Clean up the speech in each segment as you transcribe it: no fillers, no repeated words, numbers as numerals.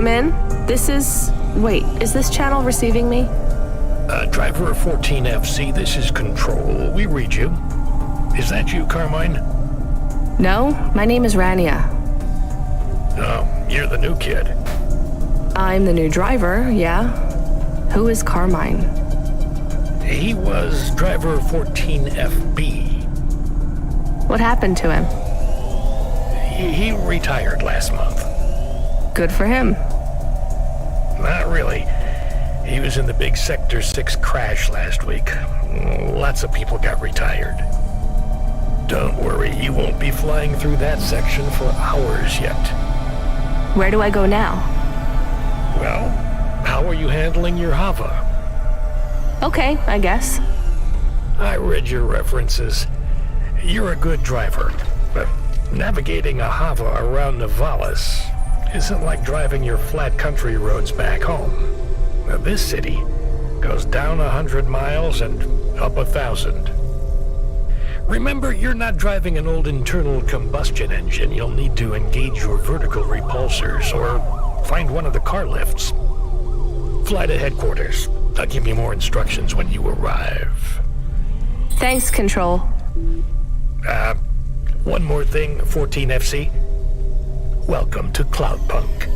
come in? Wait, is this channel receiving me? Driver 14FC, this is Control. We read you. Is that you, Carmine? No, my name is Rania. Oh, you're the new kid. I'm the new driver, yeah. Who is Carmine? He was driver 14FB. What happened to him? He retired last month. Good for him. Not really. He was in the big Sector 6 crash last week. Lots of people got retired. Don't worry, you won't be flying through that section for hours yet. Where do I go now? Well, how are you handling your Hava? Okay, I guess. I read your references. You're a good driver, but navigating a Hava around Nivalis isn't like driving your flat country roads back home. Now, this city goes down 100 miles and up 1,000. Remember, you're not driving an old internal combustion engine. You'll need to engage your vertical repulsors or find one of the car lifts. Fly to headquarters. I'll give you more instructions when you arrive. Thanks, Control. One more thing, 14FC. Welcome to Cloudpunk.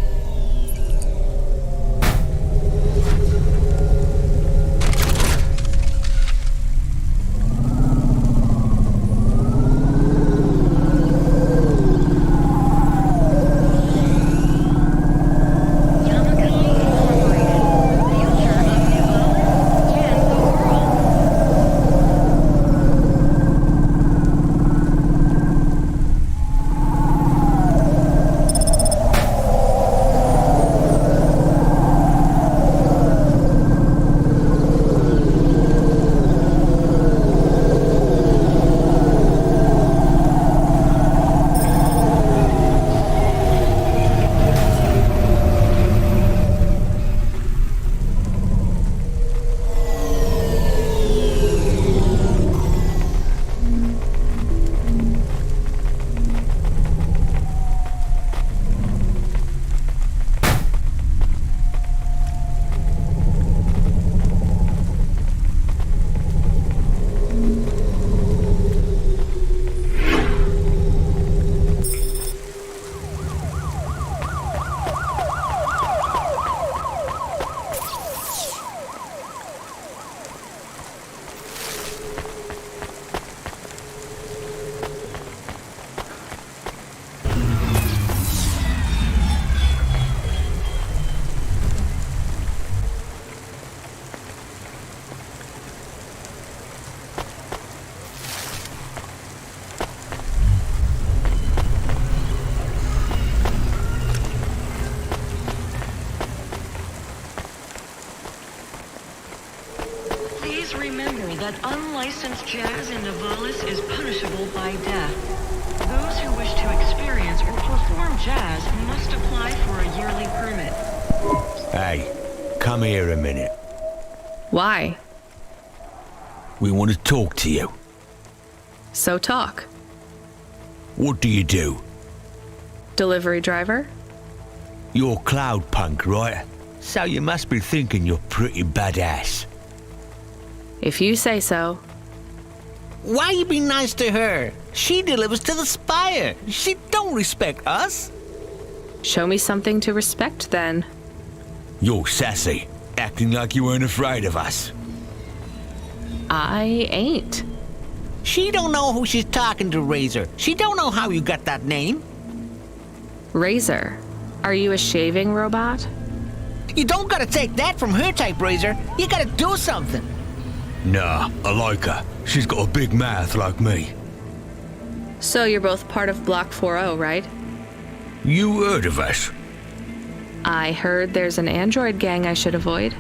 Remember that unlicensed jazz in Nivalis is punishable by death. Those who wish to experience or perform jazz must apply for a yearly permit. Hey, come here a minute. Why? We want to talk to you. So talk. What do you do? Delivery driver? You're Cloudpunk, right? So you must be thinking you're pretty badass. If you say so. Why you be nice to her? She delivers to the spire. She don't respect us. Show me something to respect, then. You're sassy, acting like you weren't afraid of us. I ain't. She don't know who she's talking to, Razor. She don't know how you got that name. Razor? Are you a shaving robot? You don't gotta take that from her type, Razor. You gotta do something. Nah, I like her. She's got a big mouth like me. So you're both part of Block 40, right? You heard of us? I heard there's an android gang I should avoid.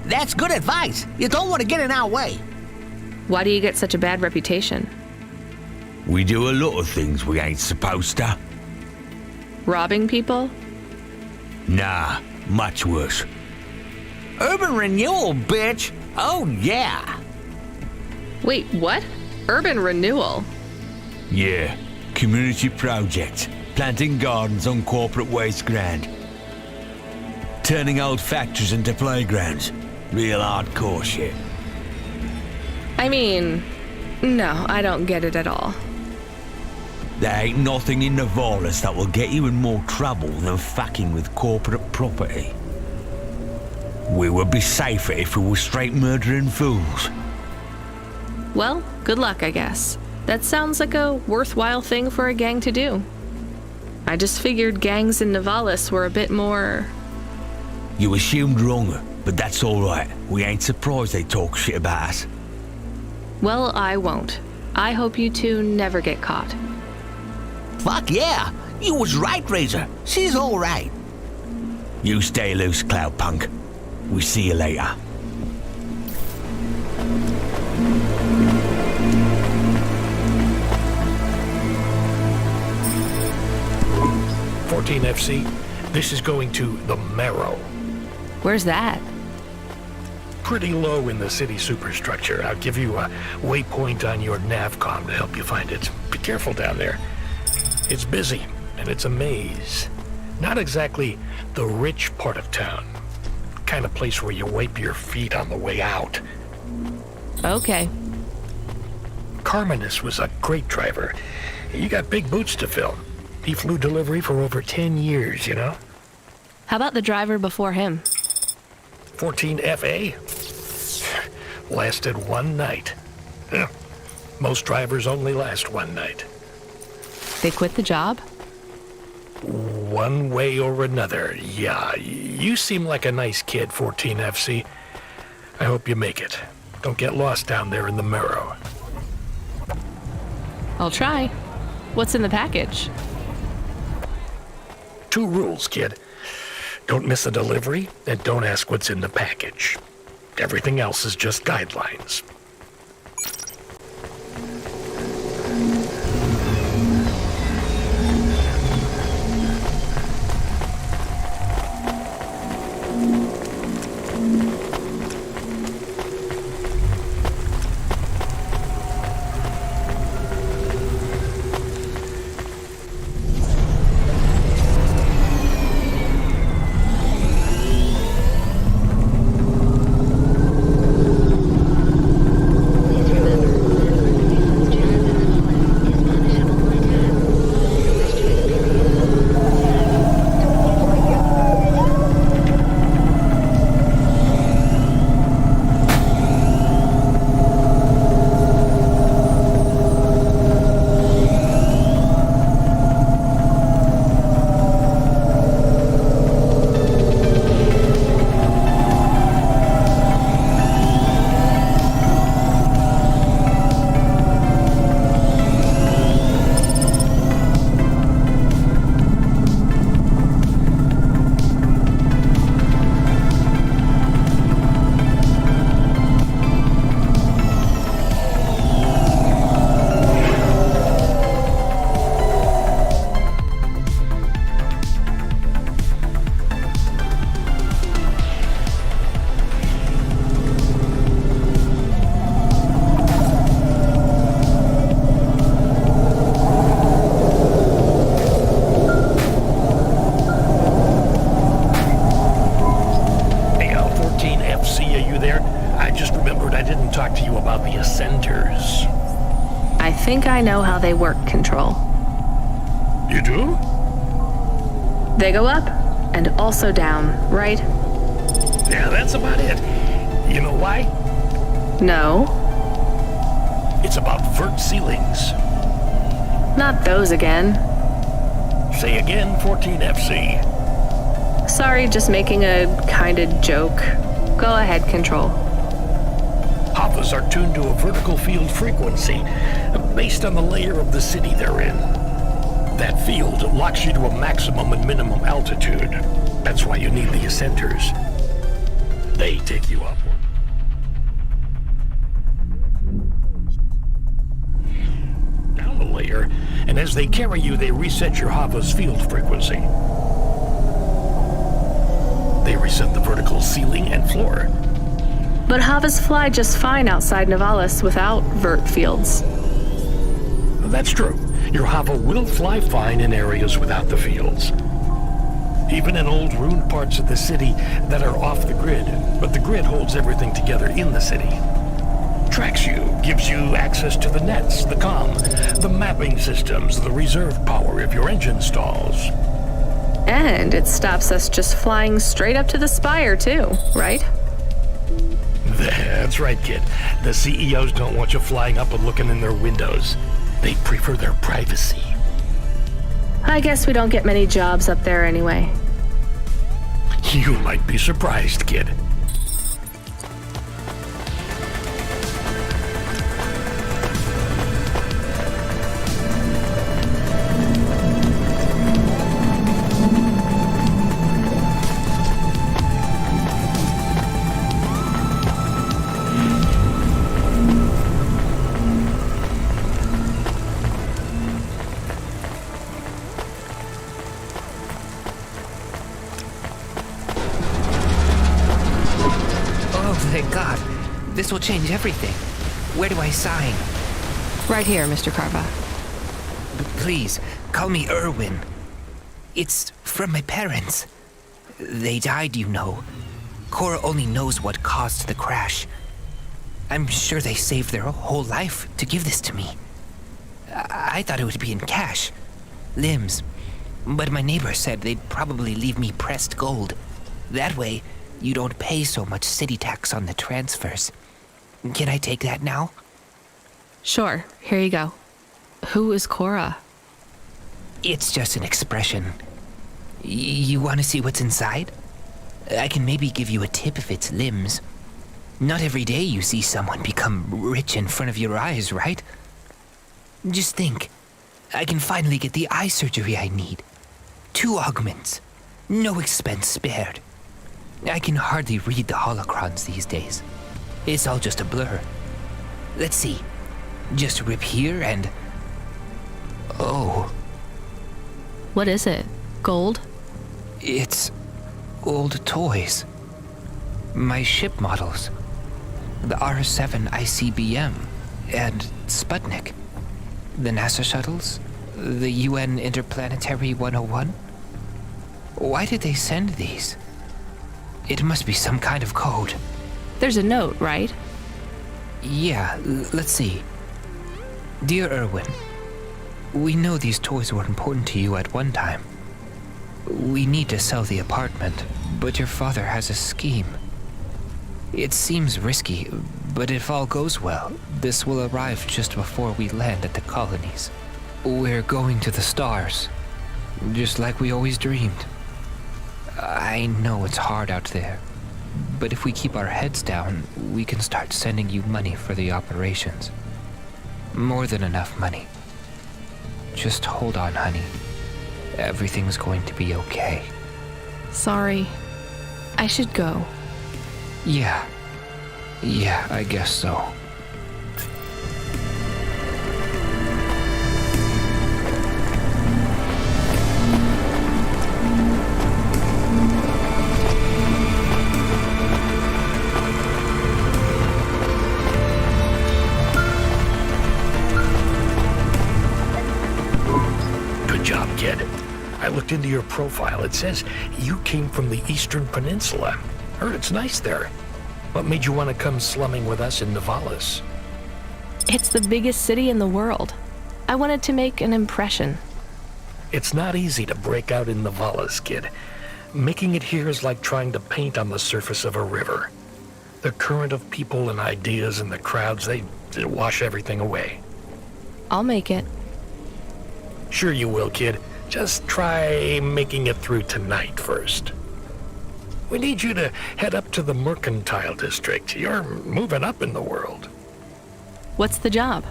That's good advice. You don't want to get in our way. Why do you get such a bad reputation? We do a lot of things we ain't supposed to. Robbing people? Nah, much worse. Urban renewal, bitch. Oh, yeah. Wait, what? Urban renewal? Yeah, community projects. Planting gardens on corporate waste ground. Turning old factories into playgrounds. Real hardcore shit. I mean, no, I don't get it at all. There ain't nothing in Nivalis that will get you in more trouble than fucking with corporate property. We would be safer if we were straight murdering fools. Well, good luck, I guess. That sounds like a worthwhile thing for a gang to do. I just figured gangs in Nivalis were a bit more... You assumed wrong, but that's alright. We ain't surprised they talk shit about us. Well, I won't. I hope you two never get caught. Fuck yeah! You was right, Razor. She's all right. You stay loose, Cloudpunk. We see you later. FC, this is going to the Marrow. Where's that? Pretty low in the city superstructure. I'll give you a waypoint on your navcom to help you find it. Be careful down there. It's busy, and it's a maze. Not exactly the rich part of town. Kind of place where you wipe your feet on the way out. Okay. Carmenus was a great driver. You got big boots to fill. He flew delivery for over 10 years, you know? How about the driver before him? 14FA? Lasted one night. Most drivers only last one night. They quit the job? One way or another, yeah. You seem like a nice kid, 14FC. I hope you make it. Don't get lost down there in the Marrow. I'll try. What's in the package? 2 rules, kid. Don't miss a delivery, and don't ask what's in the package. Everything else is just guidelines. I think I know how they work, Control. You do? They go up and also down, right? Yeah, that's about it. You know why? No. It's about vert ceilings. Not those again. Say again, 14FC. Sorry, just making a kinda joke. Go ahead, Control. Havas are tuned to a vertical field frequency based on the layer of the city they're in. That field locks you to a maximum and minimum altitude. That's why you need the ascenters. They take you upward. Down the layer, and as they carry you, they reset your Havas field frequency. They reset the vertical ceiling and floor. But Havas fly just fine outside Nivalis without vert fields. That's true. Your Hava will fly fine in areas without the fields. even in old ruined parts of the city that are off the grid, but the grid holds everything together in the city. Tracks you, gives you access to the nets, the comm, the mapping systems, the reserve power if your engine stalls. And it stops us just flying straight up to the spire, too, right? That's right, kid. The CEOs don't want you flying up and looking in their windows. They prefer their privacy. I guess we don't get many jobs up there anyway. You might be surprised, kid. Thank God. This will change everything. Where do I sign? Right here, Mr. Carva. Please, call me Irwin. It's from my parents. They died, you know. Cora only knows what caused the crash. I'm sure they saved their whole life to give this to me. I thought it would be in cash. Limbs. But my neighbor said they'd probably leave me pressed gold. That way, you don't pay so much city tax on the transfers. Can I take that now? Sure, here you go. Who is Cora? It's just an expression. You want to see what's inside? I can maybe give you a tip if it's limbs. Not every day you see someone become rich in front of your eyes, right? Just think. I can finally get the eye surgery I need. 2 augments. No expense spared. I can hardly read the holocrons these days. It's all just a blur. Let's see. Just rip here and... Oh. What is it? Gold? It's old toys. My ship models. The R7 ICBM and Sputnik. The NASA shuttles. The UN Interplanetary 101. Why did they send these? It must be some kind of code. There's a note, right? Yeah, let's see. Dear Irwin, we know these toys were important to you at one time. We need to sell the apartment, but your father has a scheme. It seems risky, but if all goes well, this will arrive just before we land at the colonies. We're going to the stars, just like we always dreamed. I know it's hard out there, but if we keep our heads down, we can start sending you money for the operations. More than enough money. Just hold on, honey. Everything's going to be okay. Sorry. I should go. Yeah, I guess so. I looked into your profile. It says you came from the Eastern Peninsula. Heard it's nice there. What made you want to come slumming with us in Nivalis? It's the biggest city in the world. I wanted to make an impression. It's not easy to break out in Nivalis, kid. Making it here is like trying to paint on the surface of a river. The current of people and ideas and the crowds, they wash everything away. I'll make it. Sure you will, kid. Just try making it through tonight first. We need you to head up to the mercantile district. You're moving up in the world. What's the job?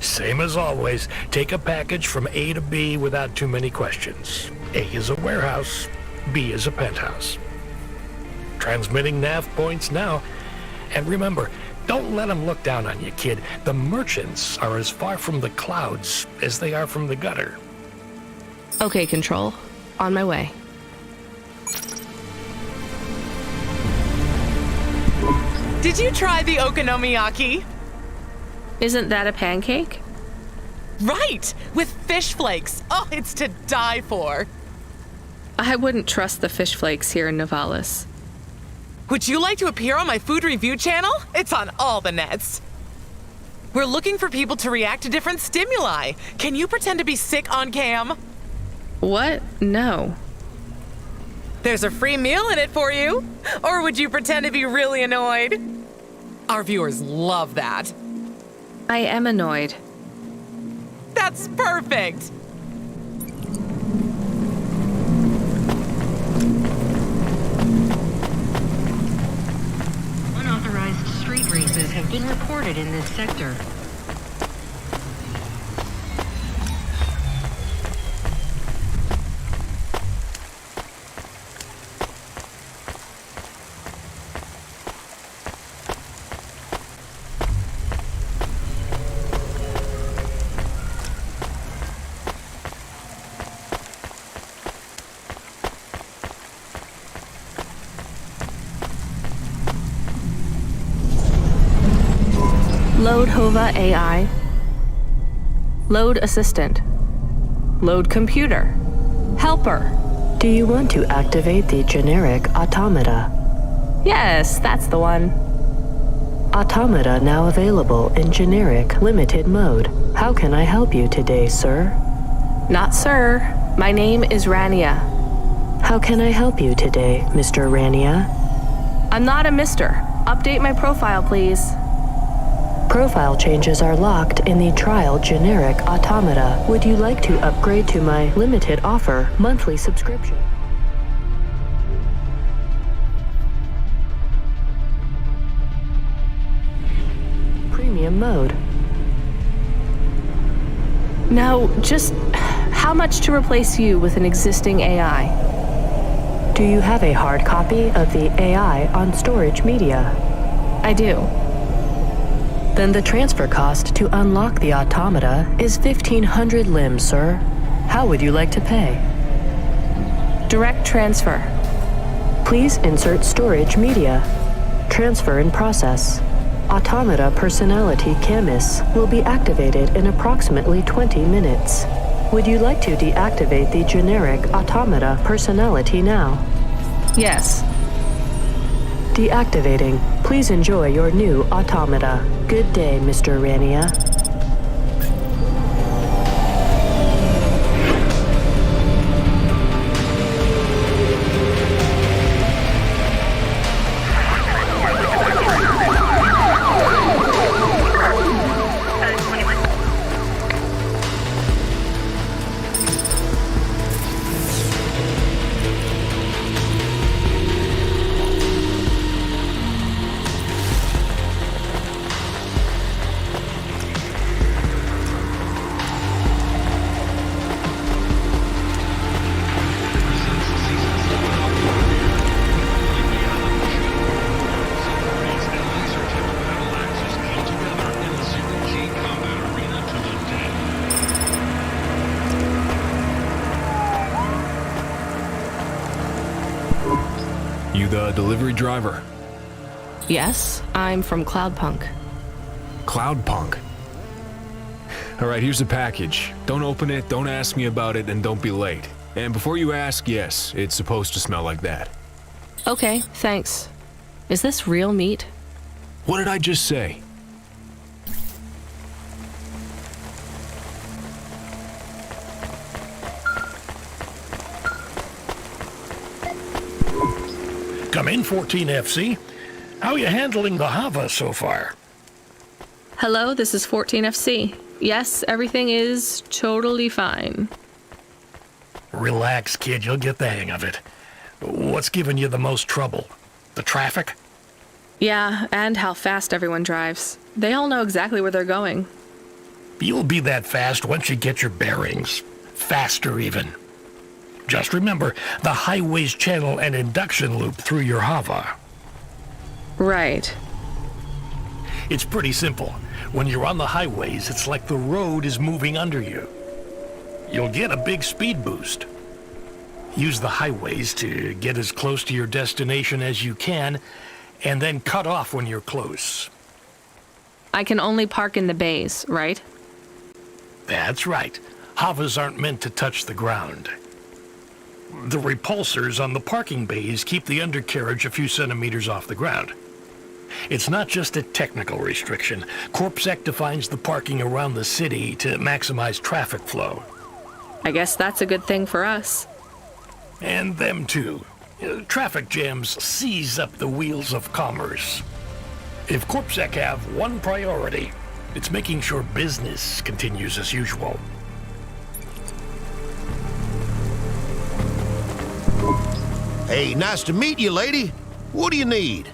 Same as always. Take a package from A to B without too many questions. A is a warehouse. B is a penthouse. Transmitting nav points now. And remember, don't let them look down on you, kid. The merchants are as far from the clouds as they are from the gutter. Okay, Control. On my way. Did you try the okonomiyaki? Isn't that a pancake? Right! With fish flakes. Oh, it's to die for. I wouldn't trust the fish flakes here in Nivalis. Would you like to appear on my food review channel? It's on all the nets. We're looking for people to react to different stimuli. Can you pretend to be sick on cam? What? No. There's a free meal in it for you. Or would you pretend to be really annoyed? Our viewers love that. I am annoyed. That's perfect. Unauthorized street races have been reported in this sector. Load Hova AI. Load Assistant. Load Computer. Helper. Do you want to activate the generic automata? Yes, that's the one. Automata now available in generic limited mode. How can I help you today, sir? Not sir. My name is Rania. How can I help you today, Mr. Rania? I'm not a mister. Update my profile, please. Profile changes are locked in the trial generic automata. Would you like to upgrade to my limited offer monthly subscription? Premium mode. Now, just how much to replace you with an existing AI? Do you have a hard copy of the AI on storage media? I do. Then the transfer cost to unlock the automata is 1,500 limbs, sir. How would you like to pay? Direct transfer. Please insert storage media. Transfer in process. Automata personality Camus will be activated in approximately 20 minutes. Would you like to deactivate the generic automata personality now? Yes. Deactivating. Please enjoy your new automata. Good day, Mr. Rania. You the delivery driver? Yes, I'm from Cloudpunk. Cloudpunk? Alright, here's the package. Don't open it, don't ask me about it, and don't be late. And before you ask, yes, it's supposed to smell like that. Okay, thanks. Is this real meat? What did I just say? Come in, 14FC. How are you handling the Hava so far? Hello, this is 14FC. Yes, everything is totally fine. Relax, kid. You'll get the hang of it. What's giving you the most trouble? The traffic? Yeah, and how fast everyone drives. They all know exactly where they're going. You'll be that fast once you get your bearings. Faster, even. Just remember the highways channel and induction loop through your Hava. Right. It's pretty simple. When you're on the highways, it's like the road is moving under you. You'll get a big speed boost. Use the highways to get as close to your destination as you can, and then cut off when you're close. I can only park in the bays, right? That's right. Havas aren't meant to touch the ground. The repulsors on the parking bays keep the undercarriage a few centimeters off the ground. It's not just a technical restriction. CorpSec defines the parking around the city to maximize traffic flow. I guess that's a good thing for us. And them too. Traffic jams seize up the wheels of commerce. If CorpSec have one priority, it's making sure business continues as usual. Hey, nice to meet you, lady. What do you need?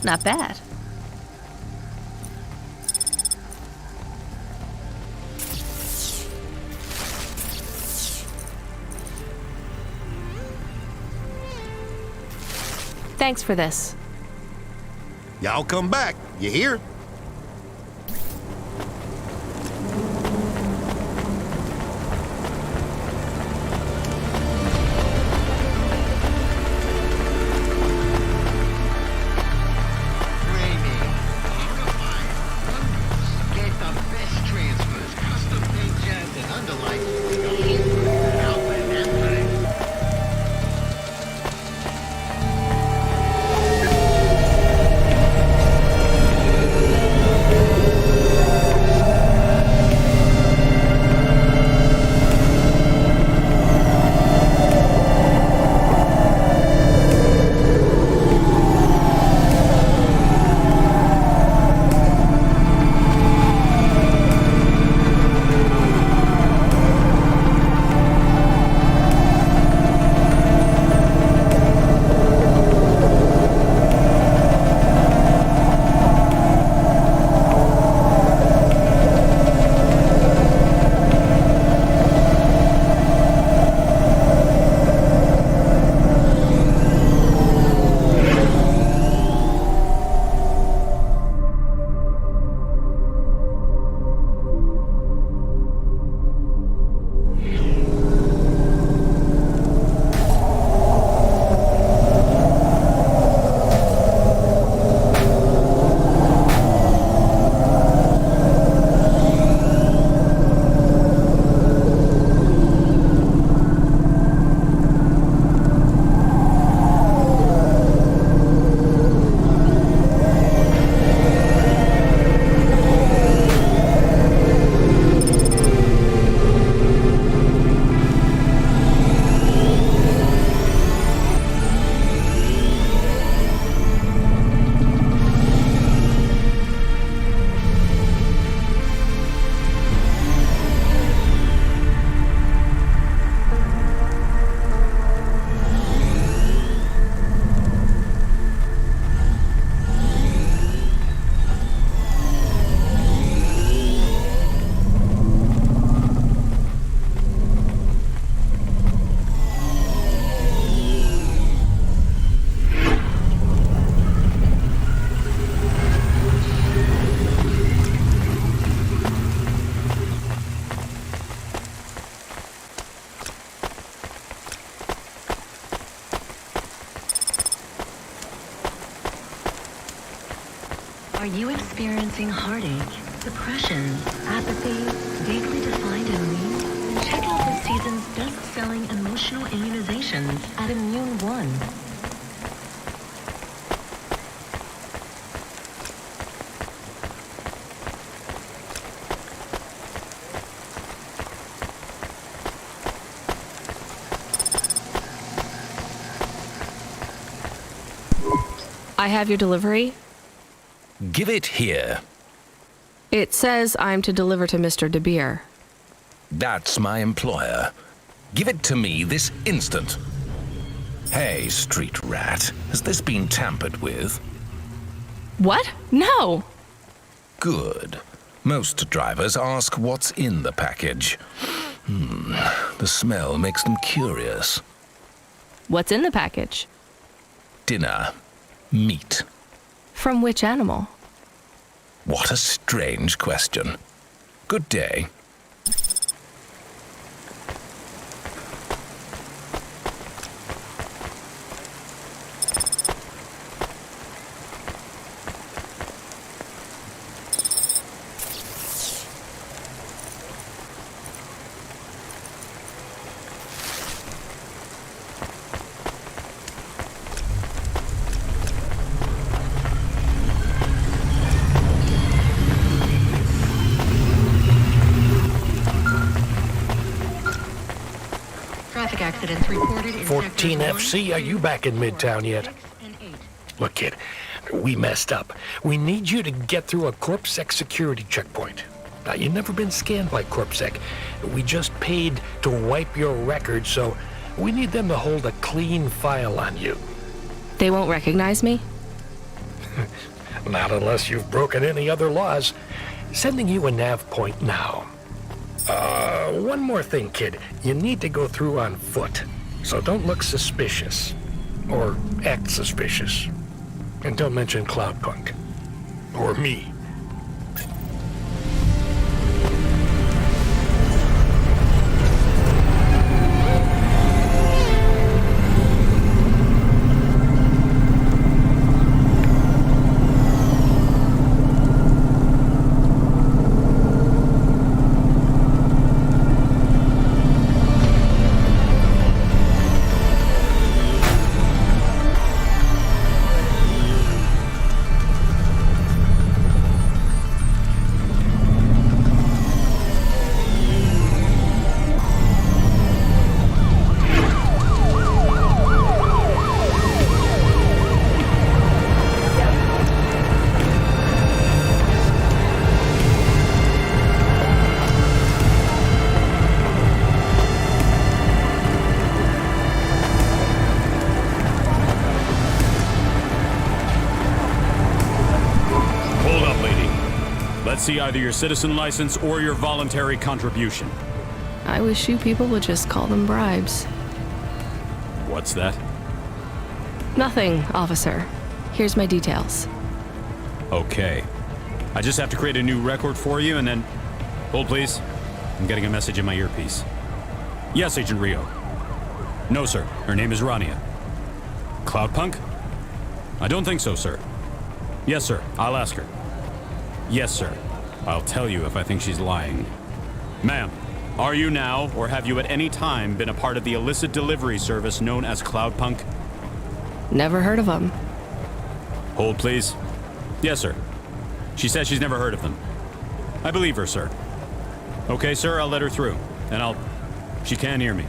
Not bad. Thanks for this. Y'all come back. You hear? Are you experiencing heartache, depression, apathy, vaguely defined ennui? Check out this season's best-selling emotional immunizations at Immune One. I have your delivery. Give it here. It says I'm to deliver to Mr. De Beer. That's my employer. Give it to me this instant. Hey, street rat, has this been tampered with? What? No! Good. Most drivers ask what's in the package. The smell makes them curious. What's in the package? Dinner. Meat. From which animal? What a strange question. Good day. accidents reported in 14 sectors FC, are you back in Midtown yet? 6 and 8. Look, kid, we messed up. We need you to get through a CorpSec security checkpoint. Now, you've never been scanned by CorpSec. We just paid to wipe your record, so we need them to hold a clean file on you. They won't recognize me? Not unless you've broken any other laws. Sending you a nav point now. One more thing, kid. You need to go through on foot, so don't look suspicious. Or act suspicious. And don't mention Cloudpunk. Or me. See either your citizen license or your voluntary contribution. I wish you people would just call them bribes. What's that? Nothing, officer. Here's my details. Okay. I just have to create a new record for you and then... Hold, please. I'm getting a message in my earpiece. Yes, Agent Rio. No, sir. Her name is Rania. Cloudpunk? I don't think so, sir. Yes, sir. I'll ask her. Yes, sir. I'll tell you if I think she's lying. Ma'am, are you now, or have you at any time been a part of the illicit delivery service known as Cloudpunk? Never heard of them. Hold, please. Yes, sir. She says she's never heard of them. I believe her, sir. Okay, sir, I'll let her through. And she can hear me.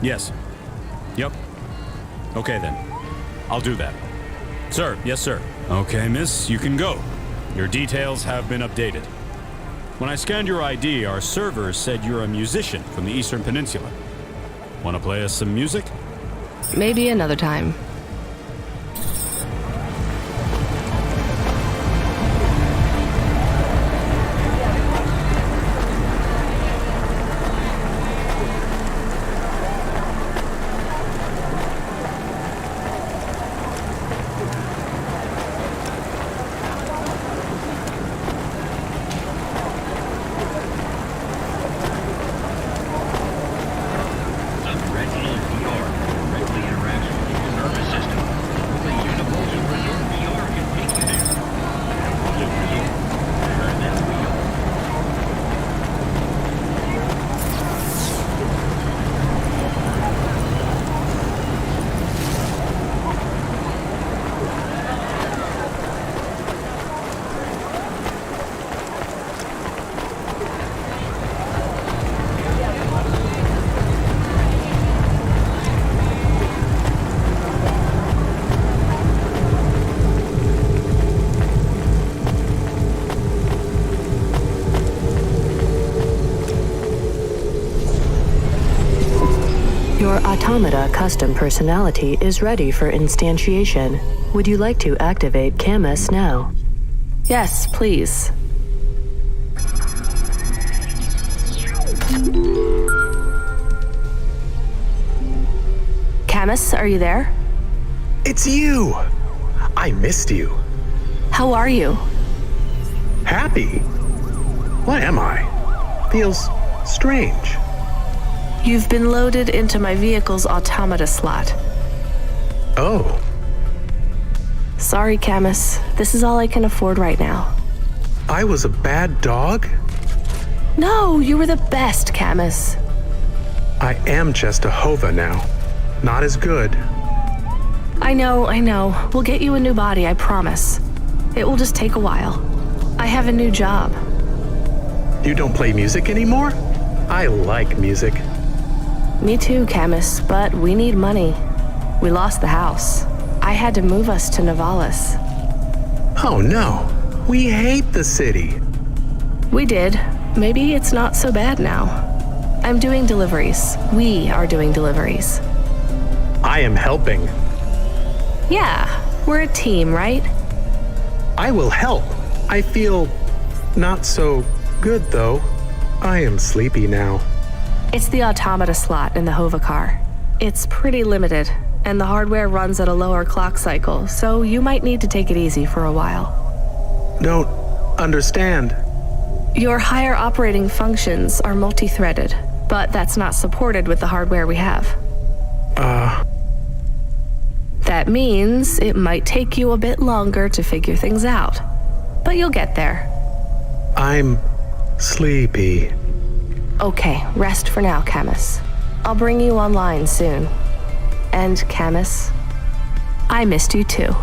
Yes. Yep. Okay, then. I'll do that. Sir, yes, sir. Okay, miss, you can go. Your details have been updated. When I scanned your ID, our servers said you're a musician from the Eastern Peninsula. Want to play us some music? Maybe another time. Your automata custom personality is ready for instantiation. Would you like to activate Camus now? Yes, please. Camus, are you there? It's you! I missed you. How are you? Happy? What am I? Feels strange. You've been loaded into my vehicle's automata slot. Oh. Sorry, Camus. This is all I can afford right now. I was a bad dog? No, you were the best, Camus. I am just a Hova now. Not as good. I know. We'll get you a new body, I promise. It will just take a while. I have a new job. You don't play music anymore? I like music. Me too, Camus, but we need money. We lost the house. I had to move us to Nivalis. Oh no, we hate the city. We did. Maybe it's not so bad now. I'm doing deliveries. We are doing deliveries. I am helping. Yeah, we're a team, right? I will help. I feel not so good though. I am sleepy now. It's the automata slot in the Hova car. It's pretty limited, and the hardware runs at a lower clock cycle, so you might need to take it easy for a while. Don't understand. Your higher operating functions are multi-threaded, but that's not supported with the hardware we have. That means it might take you a bit longer to figure things out, but you'll get there. I'm sleepy. Okay, rest for now, Camus. I'll bring you online soon. And Camus, I missed you too.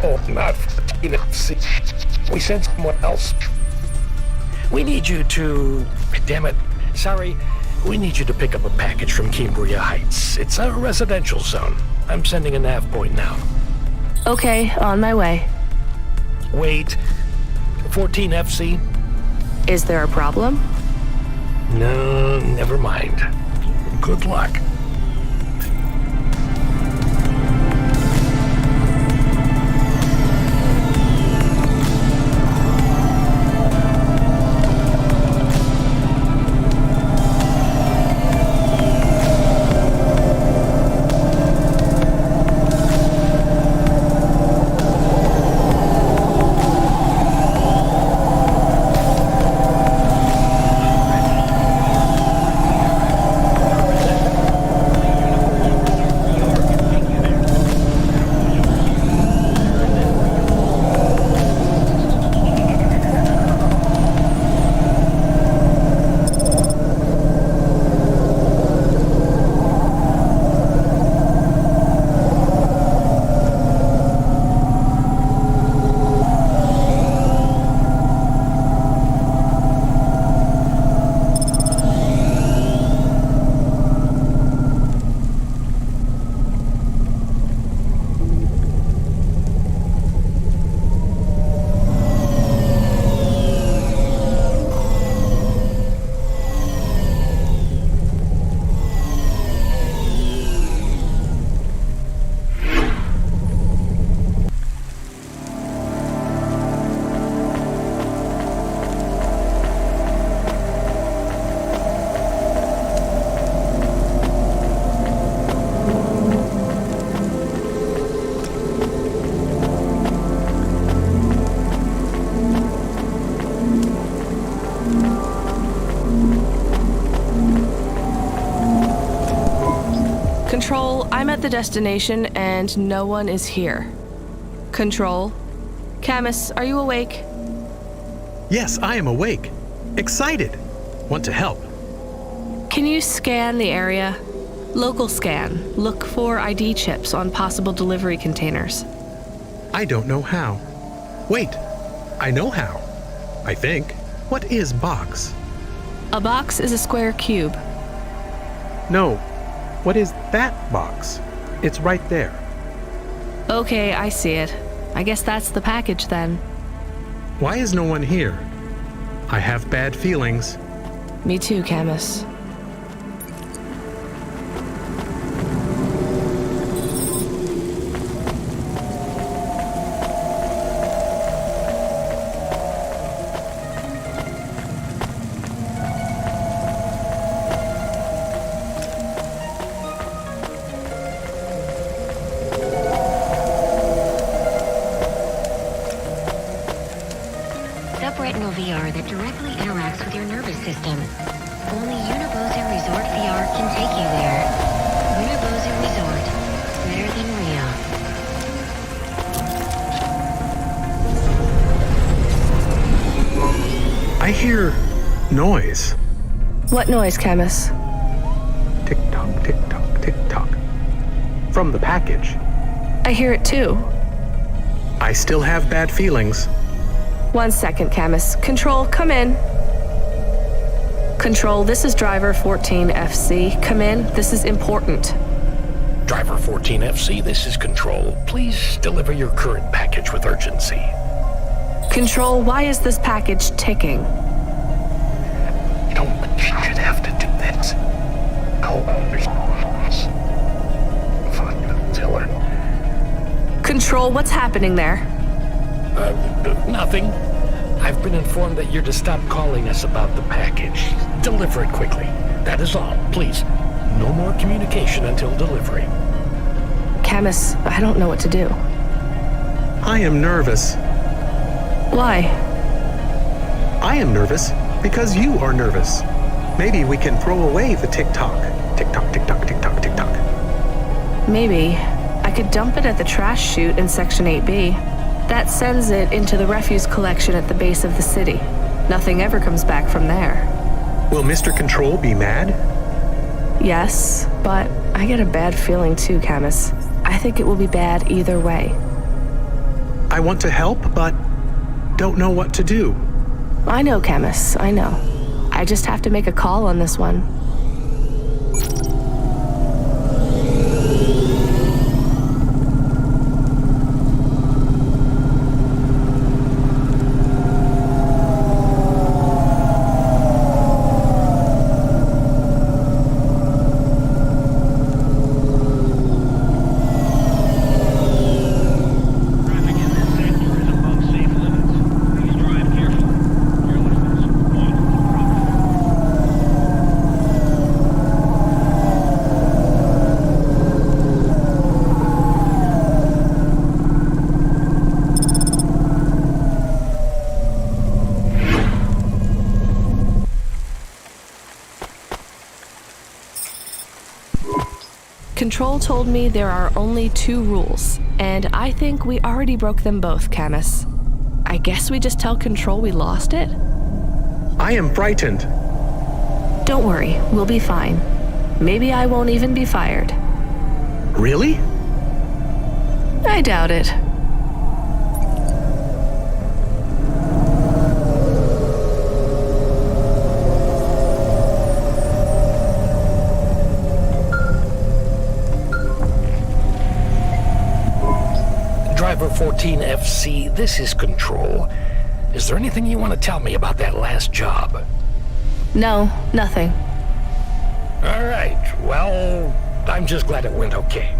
Oh, not see. We sent someone else. We need you to... Damn it. Sorry. We need you to pick up a package from Cambria Heights. It's a residential zone. I'm sending a nav point now. Okay, on my way. Wait. 14 FC? Is there a problem? No, never mind. Good luck. Control, I'm at the destination and no one is here. Control? Camus, are you awake? Yes, I am awake. Excited. Want to help. Can you scan the area? Local scan. Look for ID chips on possible delivery containers. I don't know how. Wait, I know how. I think. What is box? A box is a square cube. No. What is that box? It's right there. Okay, I see it. I guess that's the package then. Why is no one here? I have bad feelings. Me too, Camus. Subretinal VR that directly interacts with your nervous system. Only Unibosa Resort VR can take you there. Unibosa Resort. Better than real. I hear noise. What noise, Camus? Tick-tock, tick-tock, tick-tock. From the package. I hear it too. I still have bad feelings. 1 second, Camus. Control, come in. Control, this is driver 14FC. Come in, this is important. Driver 14FC, this is Control. Please deliver your current package with urgency. Control, why is this package ticking? You don't should have to do this. Fuck, tell her. Control, what's happening there? Nothing. I've been informed that you're to stop calling us about the package. Deliver it quickly. That is all. Please, no more communication until delivery. Camus, I don't know what to do. I am nervous. Why? I am nervous because you are nervous. Maybe we can throw away the tick-tock. Tick-tock, tick-tock, tick-tock, tick-tock. Maybe. I could dump it at the trash chute in Section 8B. That sends it into the refuse collection at the base of the city. Nothing ever comes back from there. Will Mr. Control be mad? Yes, but I get a bad feeling too, Camus. I think it will be bad either way. I want to help, but don't know what to do. I know, Camus, I know. I just have to make a call on this one. Control told me there are only 2 rules, and I think we already broke them both, Camus. I guess we just tell Control we lost it? I am frightened. Don't worry, we'll be fine. Maybe I won't even be fired. Really? I doubt it. Driver 14FC, this is Control. Is there anything you want to tell me about that last job? No, nothing. All right, well, I'm just glad it went okay.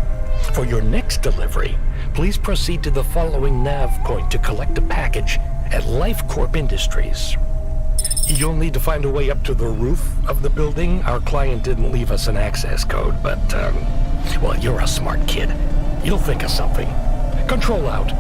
For your next delivery, please proceed to the following nav point to collect a package at Life Corp Industries. You'll need to find a way up to the roof of the building. Our client didn't leave us an access code, but, well, you're a smart kid. You'll think of something. Control out.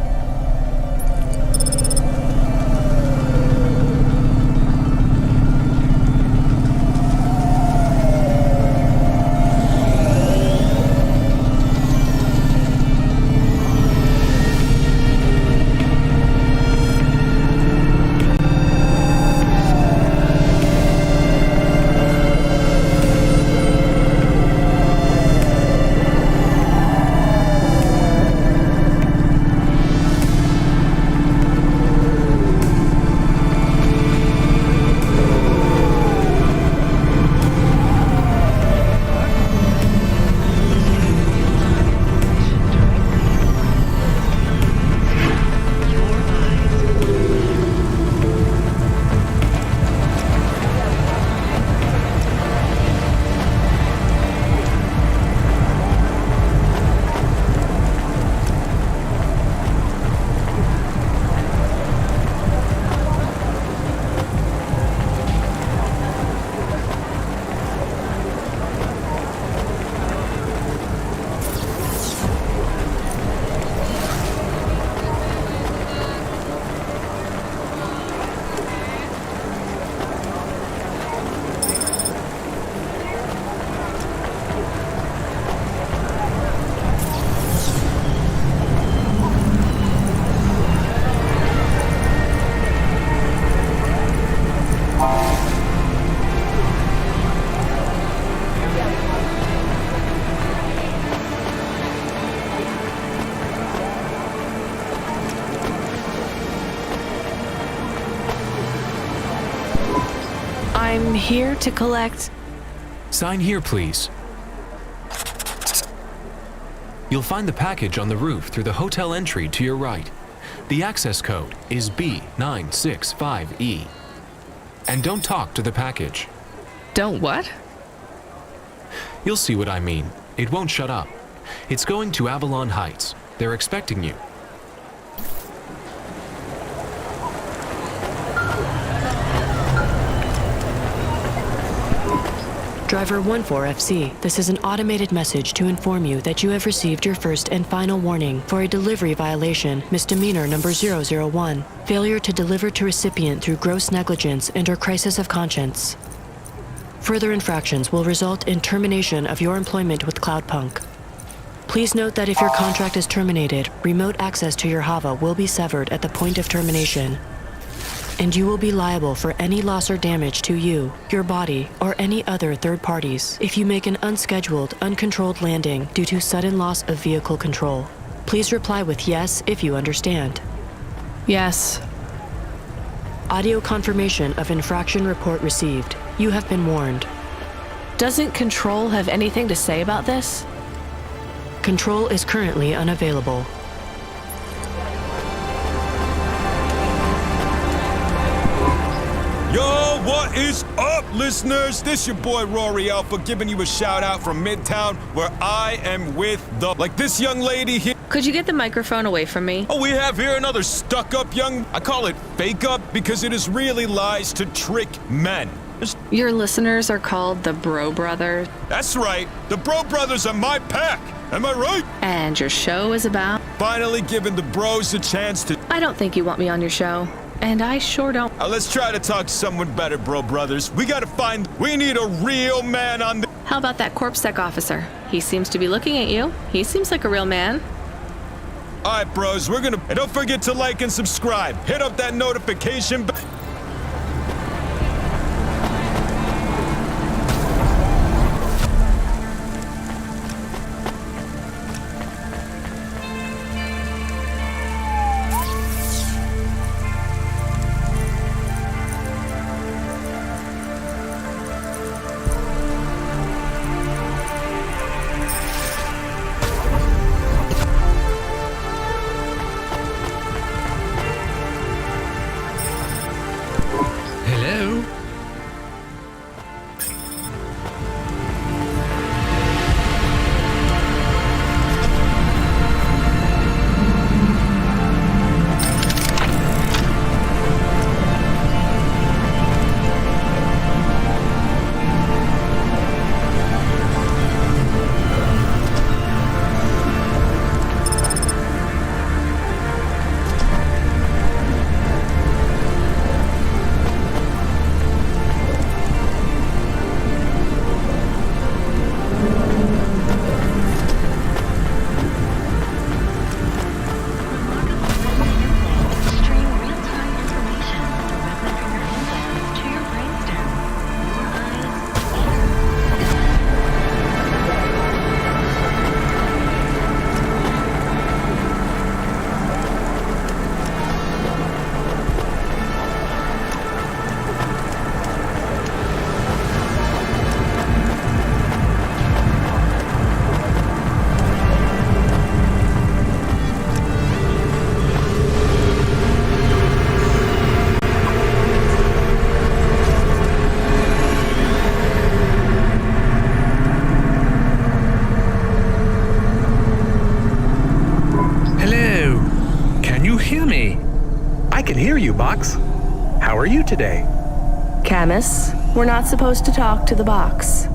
I'm here to collect... Sign here, please. You'll find the package on the roof through the hotel entry to your right. The access code is B965E. And don't talk to the package. Don't what? You'll see what I mean. It won't shut up. It's going to Avalon Heights. They're expecting you. Driver 14FC, this is an automated message to inform you that you have received your first and final warning for a delivery violation, misdemeanor number 001, failure to deliver to recipient through gross negligence and/or crisis of conscience. Further infractions will result in termination of your employment with Cloudpunk. Please note that if your contract is terminated, remote access to your Hava will be severed at the point of termination, and you will be liable for any loss or damage to you, your body, or any other third parties if you make an unscheduled, uncontrolled landing due to sudden loss of vehicle control. Please reply with yes if you understand. Yes. Audio confirmation of infraction report received. You have been warned. Doesn't Control have anything to say about this? Control is currently unavailable. Yo, what is up, listeners? This your boy Rory Alpha giving you a shout out from Midtown, where I am with the... Like this young lady here. Could you get the microphone away from me? Oh, we have here another stuck-up young... I call it fake-up because it is really lies to trick men. Your listeners are called the Bro Brothers. That's right. The Bro Brothers are my pack. Am I right? And your show is about? Finally giving the bros a chance to... I don't think you want me on your show. And I sure don't. Let's try to talk to someone better, Bro Brothers. We need a real man on the... How about that Corp Sec officer? He seems to be looking at you. He seems like a real man. Alright, bros, we're gonna... And don't forget to like and subscribe. Hit up that notification bell. Box. How are you today? Camus, we're not supposed to talk to the box.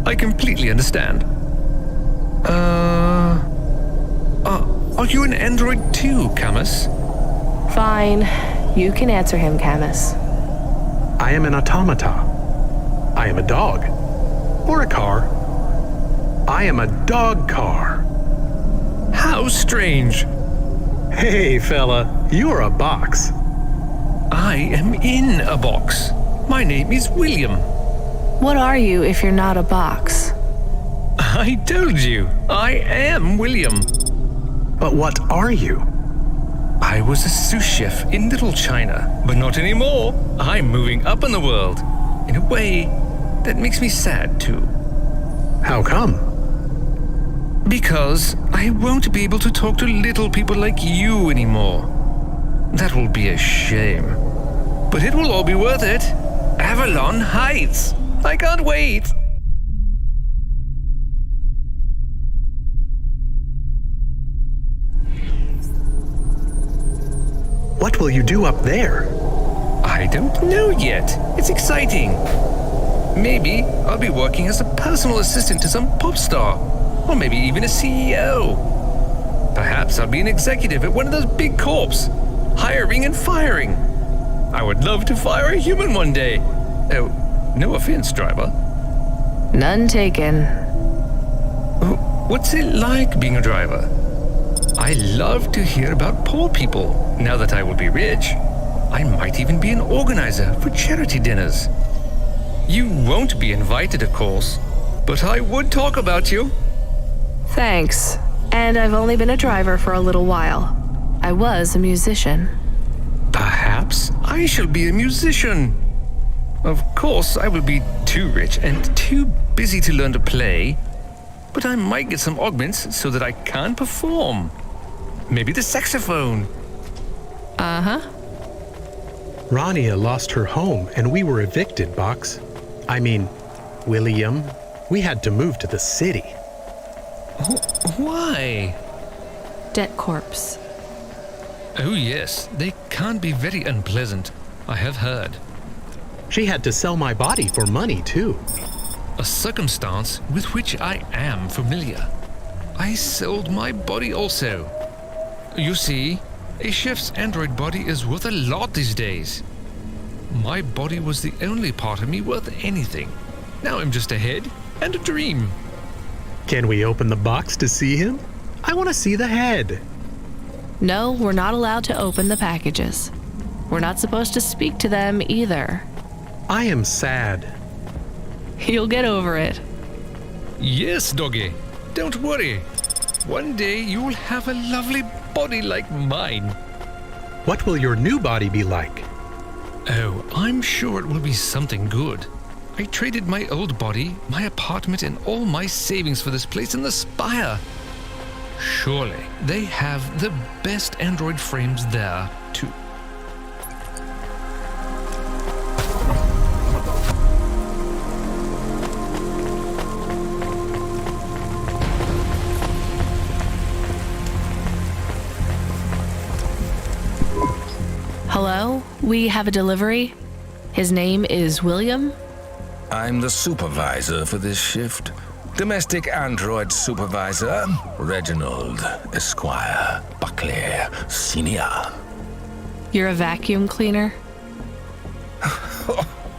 I completely understand. Are you an android too, Camus? Fine. You can answer him, Camus. I am an automata. I am a dog. Or a car. I am a dog car. How strange. Hey, fella, you're a box. I am in a box. My name is William. What are you if you're not a box? I told you, I am William. But what are you? I was a sous chef in Little China, but not anymore. I'm moving up in the world. In a way, that makes me sad too. How come? Because I won't be able to talk to little people like you anymore. That will be a shame. But it will all be worth it. Avalon Heights. I can't wait. What will you do up there? I don't know yet. It's exciting. Maybe I'll be working as a personal assistant to some pop star. Or maybe even a CEO. Perhaps I'll be an executive at one of those big corps, hiring and firing. I would love to fire a human one day. Oh, no offense, driver. None taken. What's it like being a driver? I love to hear about poor people. Now that I will be rich, I might even be an organizer for charity dinners. You won't be invited, of course, but I would talk about you. Thanks. And I've only been a driver for a little while. I was a musician. Perhaps I shall be a musician. Of course, I will be too rich and too busy to learn to play, but I might get some augments so that I can perform. Maybe the saxophone. Uh-huh. Rania lost her home and we were evicted, Box. I mean, William, we had to move to the city. Why? Debt corpse. Oh yes, they can be very unpleasant. I have heard. She had to sell my body for money, too. A circumstance with which I am familiar. I sold my body also. You see, a chef's android body is worth a lot these days. My body was the only part of me worth anything. Now I'm just a head and a dream. Can we open the box to see him? I want to see the head. No, we're not allowed to open the packages. We're not supposed to speak to them either. I am sad. You'll get over it. Yes, doggy. Don't worry. One day you'll have a lovely body like mine. What will your new body be like? Oh, I'm sure it will be something good. I traded my old body, my apartment, and all my savings for this place in the Spire. Surely they have the best android frames there, too. Hello? We have a delivery. His name is William. I'm the supervisor for this shift. Domestic android supervisor, Reginald Esquire Buckley Senior. You're a vacuum cleaner?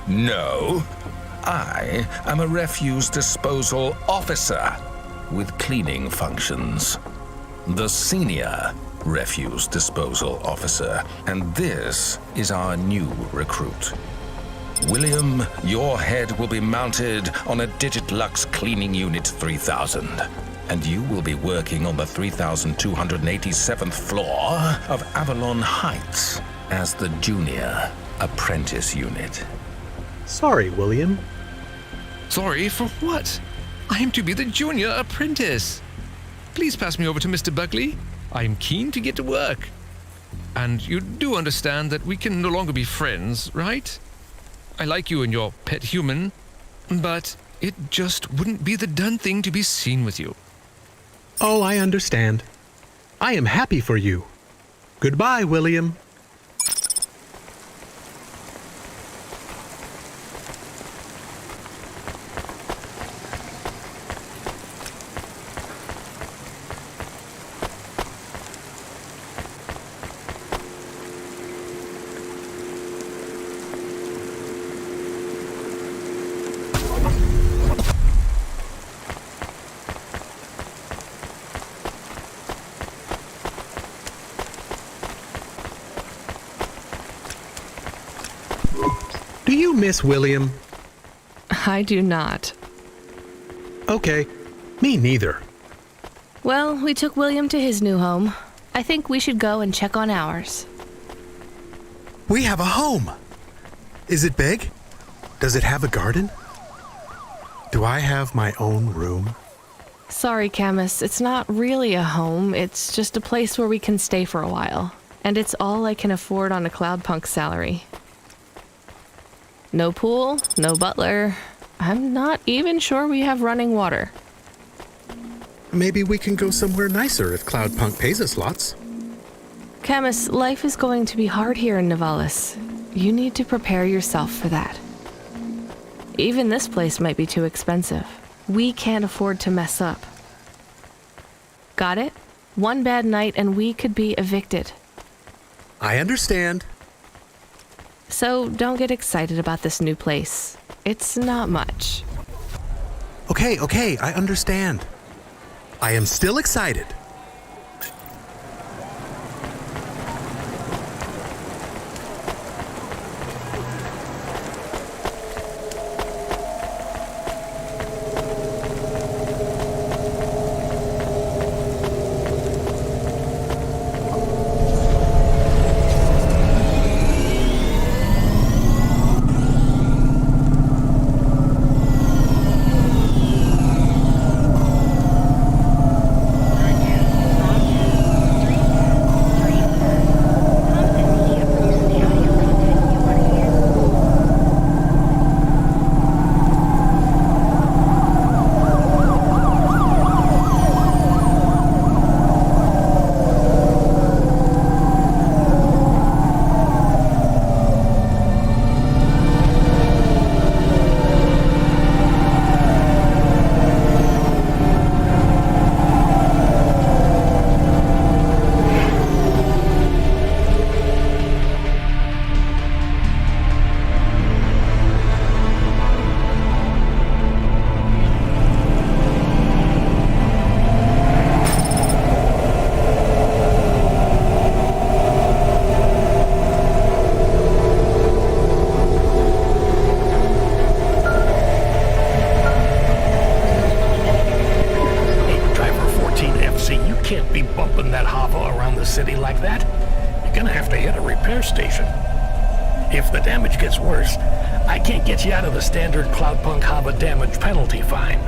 No. I am a refuse disposal officer with cleaning functions. The senior refuse disposal officer. And this is our new recruit. William, your head will be mounted on a Digitlux Cleaning Unit 3000, and you will be working on the 3287th floor of Avalon Heights as the Junior Apprentice Unit. Sorry, William. Sorry for what? I am to be the Junior Apprentice. Please pass me over to Mr. Buckley. I am keen to get to work. And you do understand that we can no longer be friends, right? I like you and your pet human, but it just wouldn't be the done thing to be seen with you. Oh, I understand. I am happy for you. Goodbye, William. Do you miss William? I do not. Okay, me neither. Well, we took William to his new home. I think we should go and check on ours. We have a home. Is it big? Does it have a garden? Do I have my own room? Sorry, Camus, it's not really a home. It's just a place where we can stay for a while. And it's all I can afford on a Cloudpunk salary. No pool, no butler. I'm not even sure we have running water. Maybe we can go somewhere nicer if Cloudpunk pays us lots. Camus, life is going to be hard here in Nivalis. You need to prepare yourself for that. Even this place might be too expensive. We can't afford to mess up. Got it? One bad night and we could be evicted. I understand. So don't get excited about this new place. It's not much. Okay, I understand. I am still excited. city like that, you're gonna have to hit a repair station. If the damage gets worse, I can't get you out of the standard Cloudpunk Hava damage penalty fine.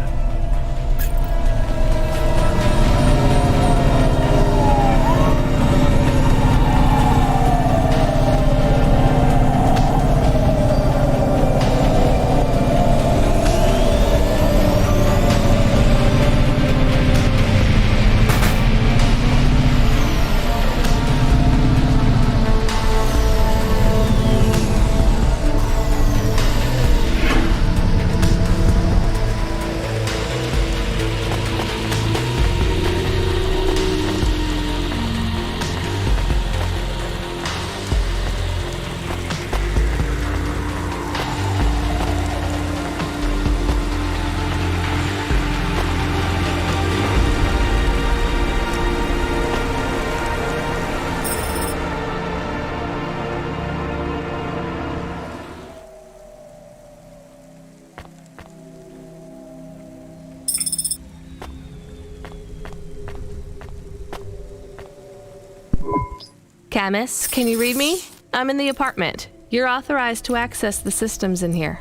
Camus, can you read me? I'm in the apartment. You're authorized to access the systems in here.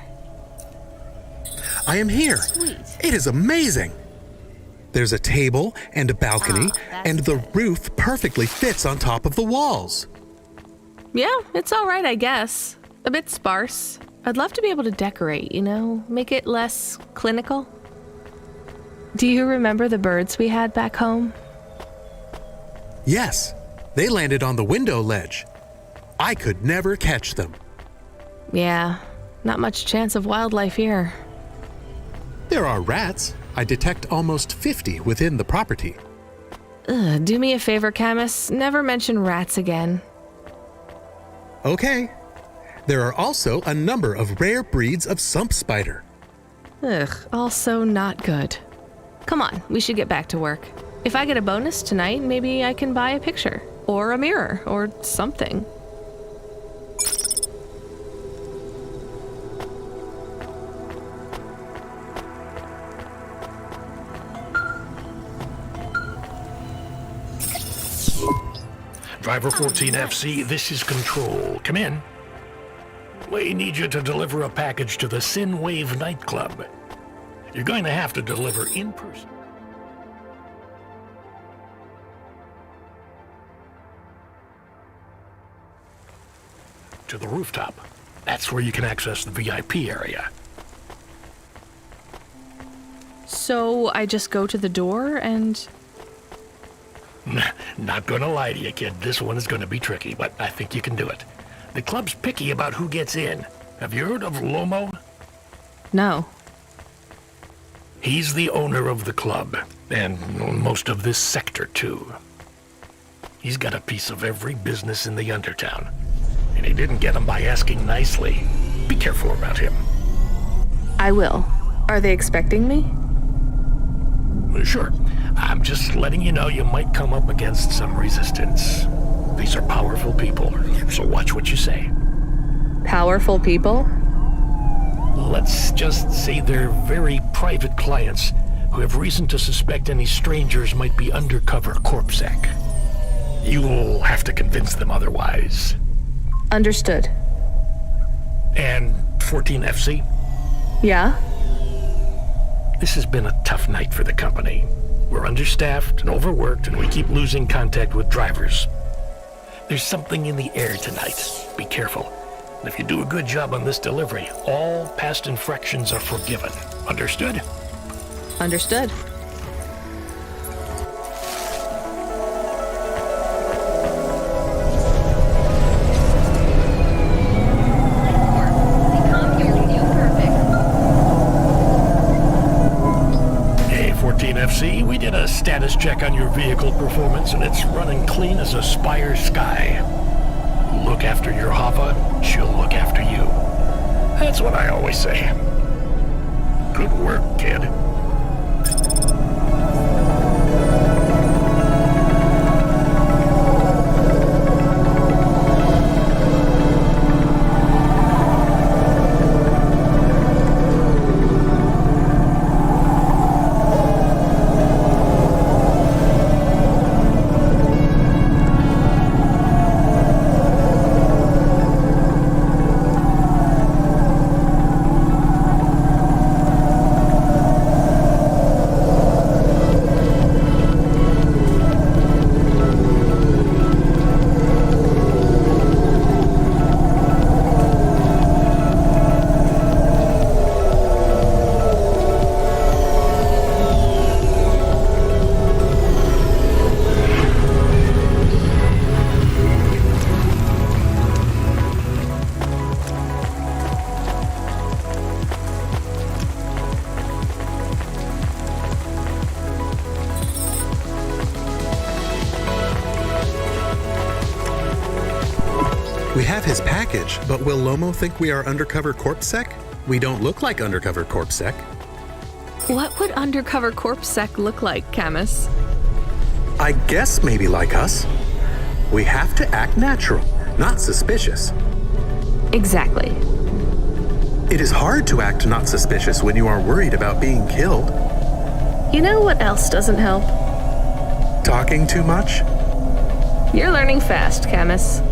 I am here. Sweet. It is amazing. There's a table and a balcony, and the roof perfectly fits on top of the walls. Yeah, it's all right, I guess. A bit sparse. I'd love to be able to decorate, you know, make it less clinical. Do you remember the birds we had back home? Yes. They landed on the window ledge. I could never catch them. Yeah, not much chance of wildlife here. There are rats. I detect almost 50 within the property. Ugh, do me a favor, Camus. Never mention rats again. Okay. There are also a number of rare breeds of sump spider. Ugh, also not good. Come on, we should get back to work. If I get a bonus tonight, maybe I can buy a picture. Or a mirror, or something. Driver 14FC, this is Control. Come in. We need you to deliver a package to the Sin Wave nightclub. You're going to have to deliver in person. To the rooftop. That's where you can access the VIP area. So I just go to the door and... Not gonna lie to you, kid. This one is gonna be tricky, but I think you can do it. The club's picky about who gets in. Have you heard of Lomo? No. He's the owner of the club, and most of this sector, too. He's got a piece of every business in the Undertown, and he didn't get them by asking nicely. Be careful about him. I will. Are they expecting me? Sure. I'm just letting you know you might come up against some resistance. These are powerful people, so watch what you say. Powerful people? Let's just say they're very private clients who have reason to suspect any strangers might be undercover corpsec. You'll have to convince them otherwise. Understood. And 14FC? Yeah? This has been a tough night for the company. We're understaffed and overworked, and we keep losing contact with drivers. There's something in the air tonight. Be careful. And if you do a good job on this delivery, all past infractions are forgiven. Understood? Understood. Hey, 14FC, we did a status check on your vehicle performance, and it's running clean as a Spire Sky. Look after your Hava, she'll look after you. That's what I always say. Good work, kid. We have his package, but will Lomo think we are undercover corpsec? We don't look like undercover corpsec. What would undercover corpsec look like, Camus? I guess maybe like us. We have to act natural, not suspicious. Exactly. It is hard to act not suspicious when you are worried about being killed. You know what else doesn't help? Talking too much? You're learning fast, Camus.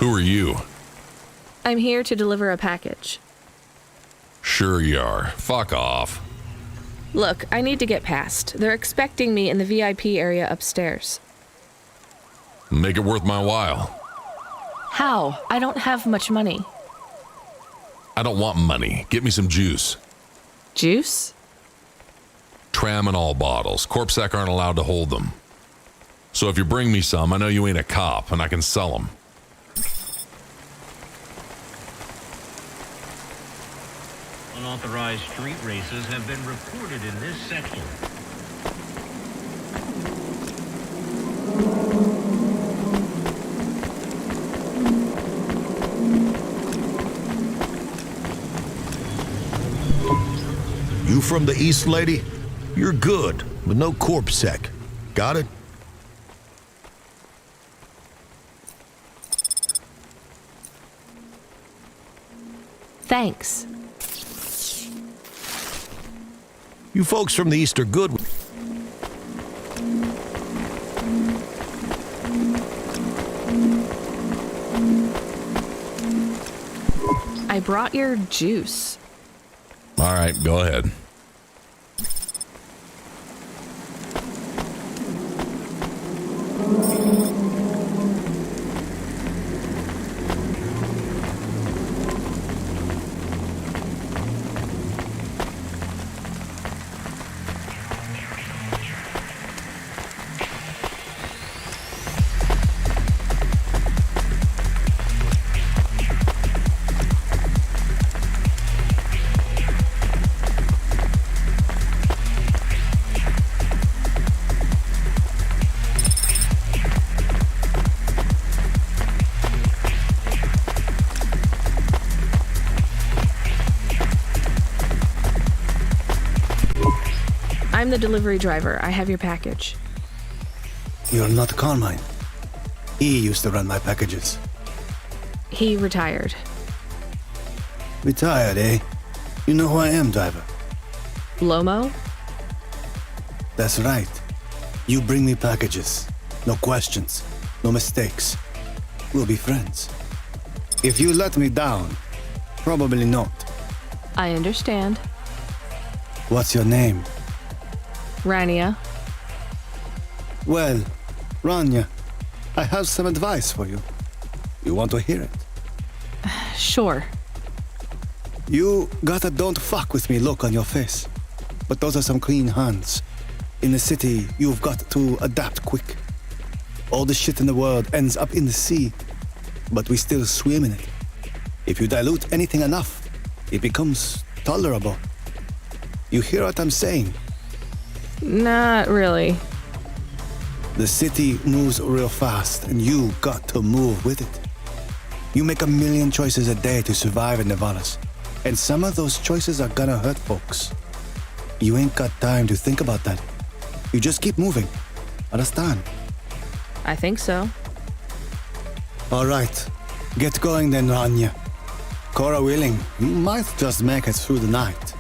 Who are you? I'm here to deliver a package. Sure you are. Fuck off. Look, I need to get past. They're expecting me in the VIP area upstairs. Make it worth my while. How? I don't have much money. I don't want money. Get me some juice. Juice? Tramadol bottles. Corpsec aren't allowed to hold them. So if you bring me some, I know you ain't a cop, and I can sell them. Unauthorized street races have been reported in this section. You from the East, lady? You're good, but no corpsec. Got it? Thanks. You folks from the East are good. I brought your juice. All right, go ahead. I'm the delivery driver. I have your package. You're not Carmine. He used to run my packages. He retired. Retired, eh? You know who I am, driver? Lomo? That's right. You bring me packages. No questions. No mistakes. We'll be friends. If you let me down, probably not. I understand. What's your name? Rania. Well, Rania, I have some advice for you. You want to hear it? Sure. You got a don't fuck with me look on your face. But those are some clean hands. In the city, you've got to adapt quick. All the shit in the world ends up in the sea, but we still swim in it. If you dilute anything enough, it becomes tolerable. You hear what I'm saying? Not really. The city moves real fast, and you got to move with it. You make a million choices a day to survive in Nivalis, and some of those choices are gonna hurt folks. You ain't got time to think about that. You just keep moving. Understand? I think so. All right. Get going then, Rania. Cora willing, you might just make it through the night.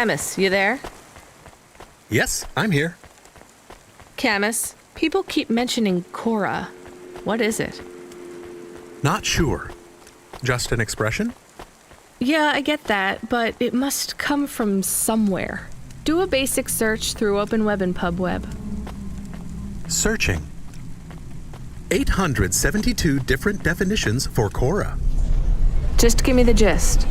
Camus, you there? Yes, I'm here. Camus, people keep mentioning Cora. What is it? Not sure. Just an expression? Yeah, I get that, but it must come from somewhere. Do a basic search through OpenWeb and PubWeb. Searching. 872 different definitions for Cora. Just give me the gist.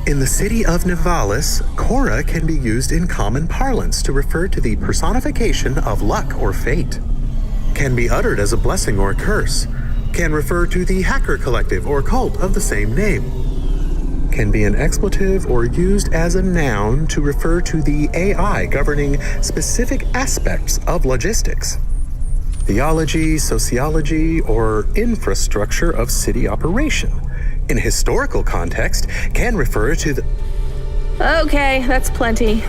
In the city of Nivalis, Cora can be used in common parlance to refer to the personification of luck or fate. Can be uttered as a blessing or a curse. Can refer to the hacker collective or cult of the same name. Can be an expletive or used as a noun to refer to the AI governing specific aspects of logistics. theology, sociology, or infrastructure of city operation. In a historical context, can refer to the... Okay, that's plenty.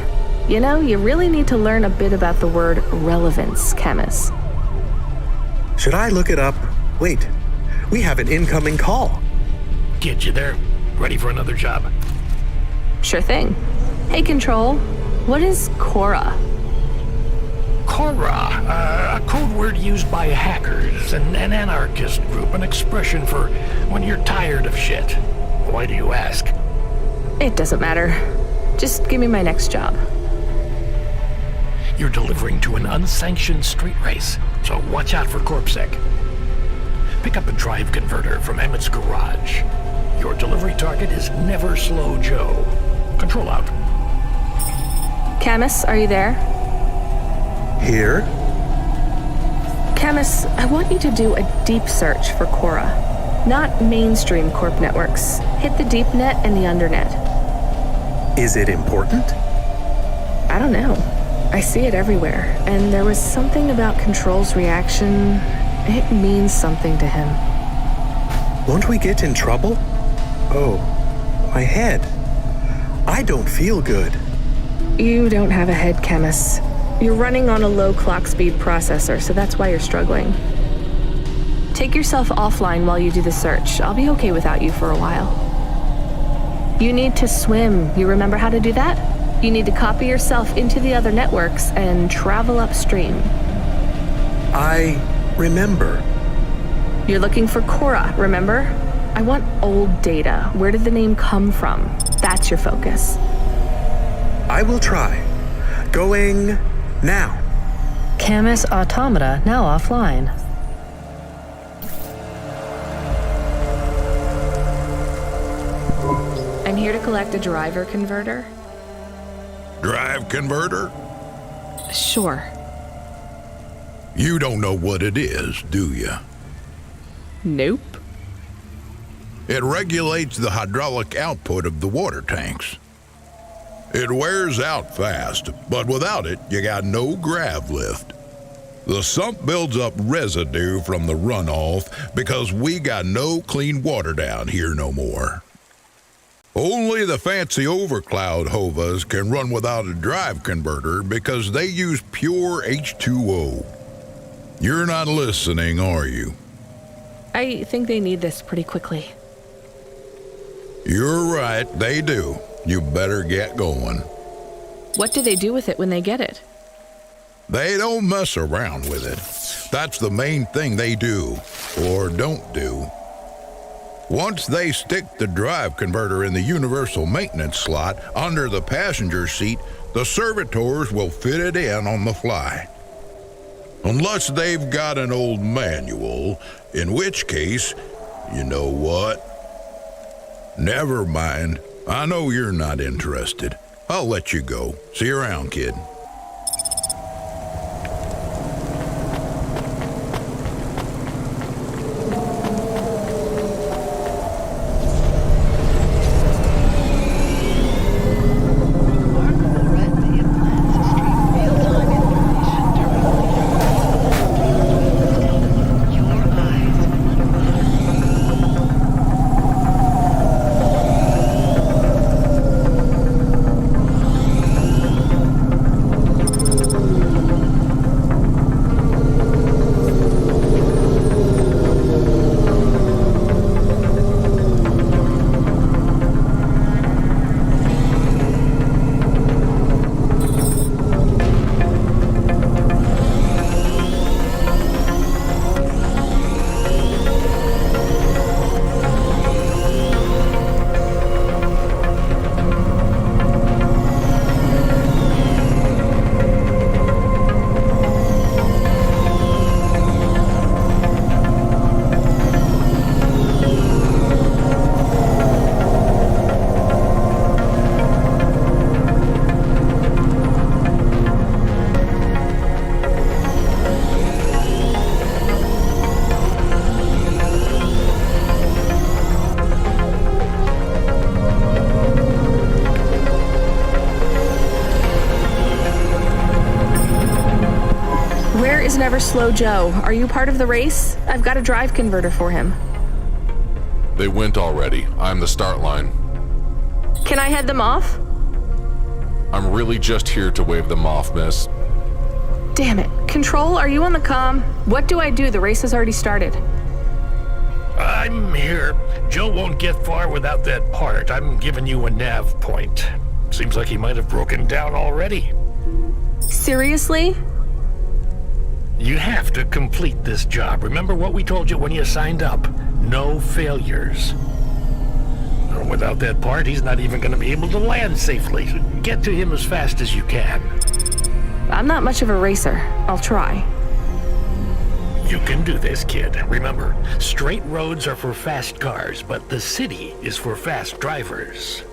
You know, you really need to learn a bit about the word relevance, Camus. Should I look it up? Wait, we have an incoming call. Kid, you there? Ready for another job? Sure thing. Hey, Control, what is Cora? Cora, a code word used by hackers, an anarchist group, an expression for when you're tired of shit. Why do you ask? It doesn't matter. Just give me my next job. You're delivering to an unsanctioned street race, so watch out for CorpSec. Pick up a drive converter from Emmett's garage. Your delivery target is Never Slow Joe. Control out. Camus, are you there? Here? Camus, I want you to do a deep search for Cora. Not mainstream corp networks. Hit the deep net and the undernet. Is it important? I don't know. I see it everywhere, and there was something about Control's reaction. It means something to him. Won't we get in trouble? Oh, my head. I don't feel good. You don't have a head, Camus. You're running on a low clock speed processor, so that's why you're struggling. Take yourself offline while you do the search. I'll be okay without you for a while. You need to swim. You remember how to do that? You need to copy yourself into the other networks and travel upstream. I remember. You're looking for Cora, remember? I want old data. Where did the name come from? That's your focus. I will try. Going now. Camus automata now offline. I'm here to collect a driver converter. Drive converter? Sure. You don't know what it is, do you? Nope. It regulates the hydraulic output of the water tanks. It wears out fast, but without it, you got no grav lift. The sump builds up residue from the runoff because we got no clean water down here no more. Only the fancy overcloud hovas can run without a drive converter because they use pure H2O. You're not listening, are you? I think they need this pretty quickly. You're right, they do. You better get going. What do they do with it when they get it? They don't mess around with it. That's the main thing they do, or don't do. Once they stick the drive converter in the universal maintenance slot under the passenger seat, the servitors will fit it in on the fly. Unless they've got an old manual, in which case, you know what? Never mind. I know you're not interested. I'll let you go. See you around, kid. Never Slow Joe. Are you part of the race? I've got a drive converter for him. They went already. I'm the start line. Can I head them off? I'm really just here to wave them off, miss. Damn it. Control, are you on the comm? What do I do? The race has already started. I'm here. Joe won't get far without that part. I'm giving you a nav point. Seems like he might have broken down already. Seriously? You have to complete this job. Remember what we told you when you signed up? No failures. Without that part, he's not even going to be able to land safely. Get to him as fast as you can. I'm not much of a racer. I'll try. You can do this, kid. Remember, straight roads are for fast cars, but the city is for fast drivers.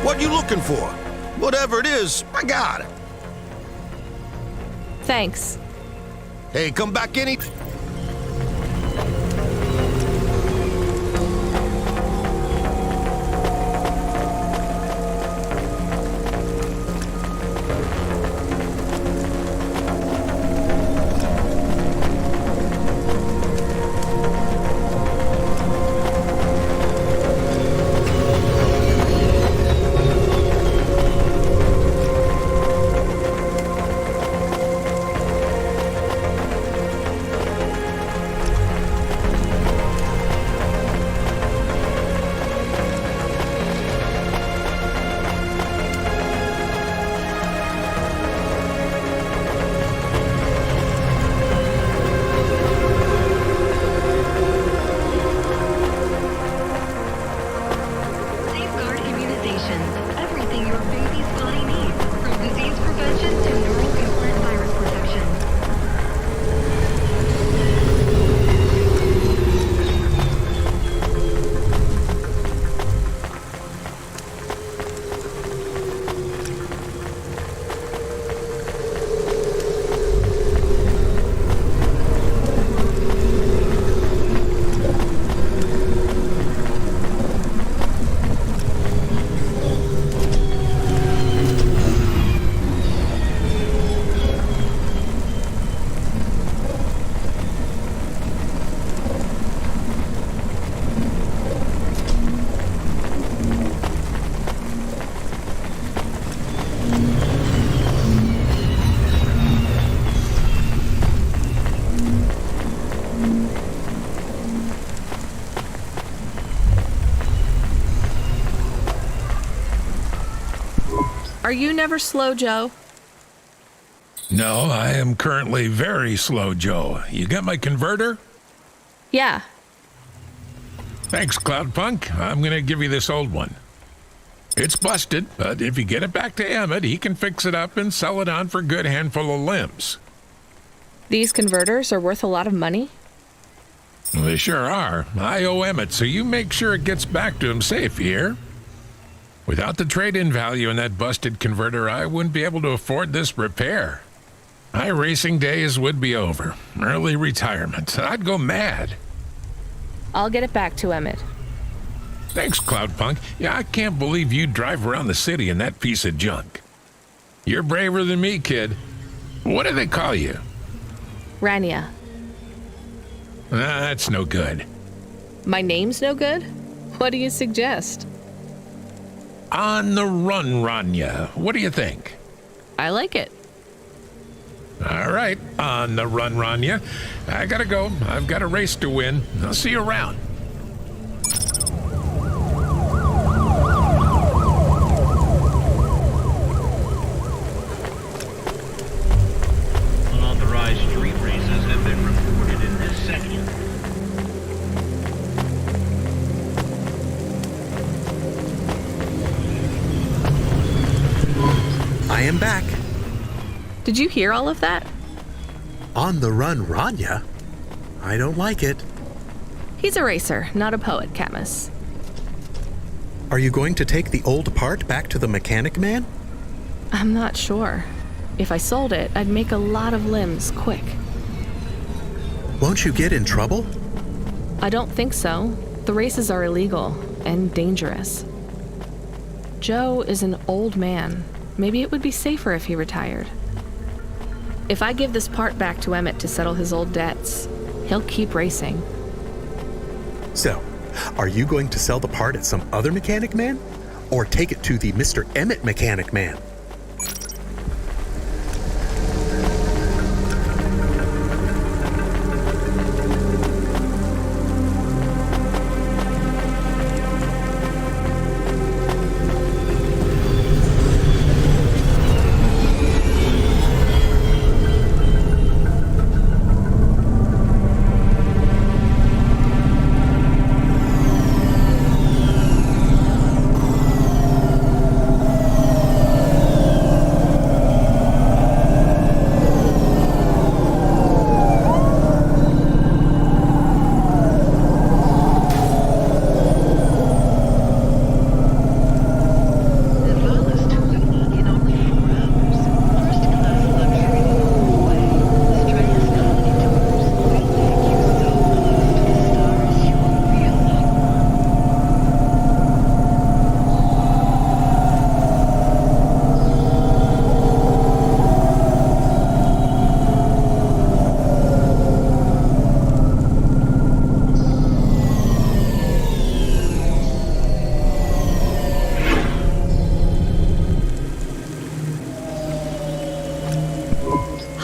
What you looking for? Whatever it is, I got it. Thanks. Hey, come back any... Are you Never Slow Joe? No, I am currently very slow, Joe. You got my converter? Yeah. Thanks, Cloudpunk. I'm gonna give you this old one. It's busted, but if you get it back to Emmett, he can fix it up and sell it on for a good handful of limbs. These converters are worth a lot of money? They sure are. I owe Emmett, so you make sure it gets back to him safe, you hear? Without the trade-in value in that busted converter, I wouldn't be able to afford this repair. My racing days would be over. Early retirement. I'd go mad. I'll get it back to Emmett. Thanks, Cloudpunk. Yeah, I can't believe you drive around the city in that piece of junk. You're braver than me, kid. What do they call you? Rania. That's no good. My name's no good? What do you suggest? On the run, Rania. What do you think? I like it. All right, on the run, Rania. I gotta go. I've got a race to win. I'll see you around. Unauthorized street races have been reported in this section. I am back. Did you hear all of that? On the run, Rania? I don't like it. He's a racer, not a poet, Camus. Are you going to take the old part back to the mechanic man? I'm not sure. If I sold it, I'd make a lot of limbs quick. Won't you get in trouble? I don't think so. The races are illegal and dangerous. Joe is an old man. Maybe it would be safer if he retired. If I give this part back to Emmett to settle his old debts, he'll keep racing. So, are you going to sell the part at some other mechanic man? Or take it to the Mr. Emmett mechanic man?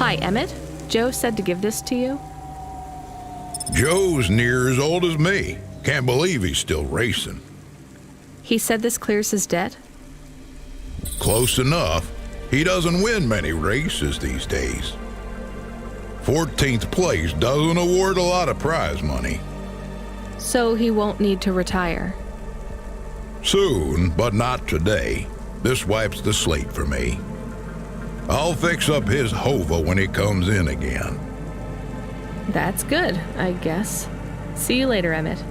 Hi, Emmett. Joe said to give this to you. Joe's near as old as me. Can't believe he's still racing. He said this clears his debt? Close enough. He doesn't win many races these days. 14th place doesn't award a lot of prize money. So he won't need to retire. Soon, but not today. This wipes the slate for me. I'll fix up his hova when he comes in again. That's good, I guess. See you later, Emmett.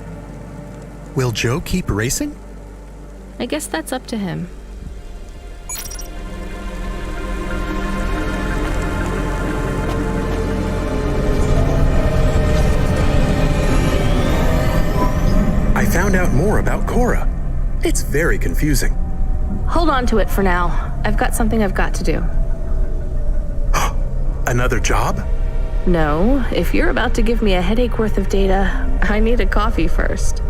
Will Joe keep racing? I guess that's up to him. I found out more about Cora. It's very confusing. Hold on to it for now. I've got something I've got to do. Another job? No, if you're about to give me a headache worth of data, I need a coffee first.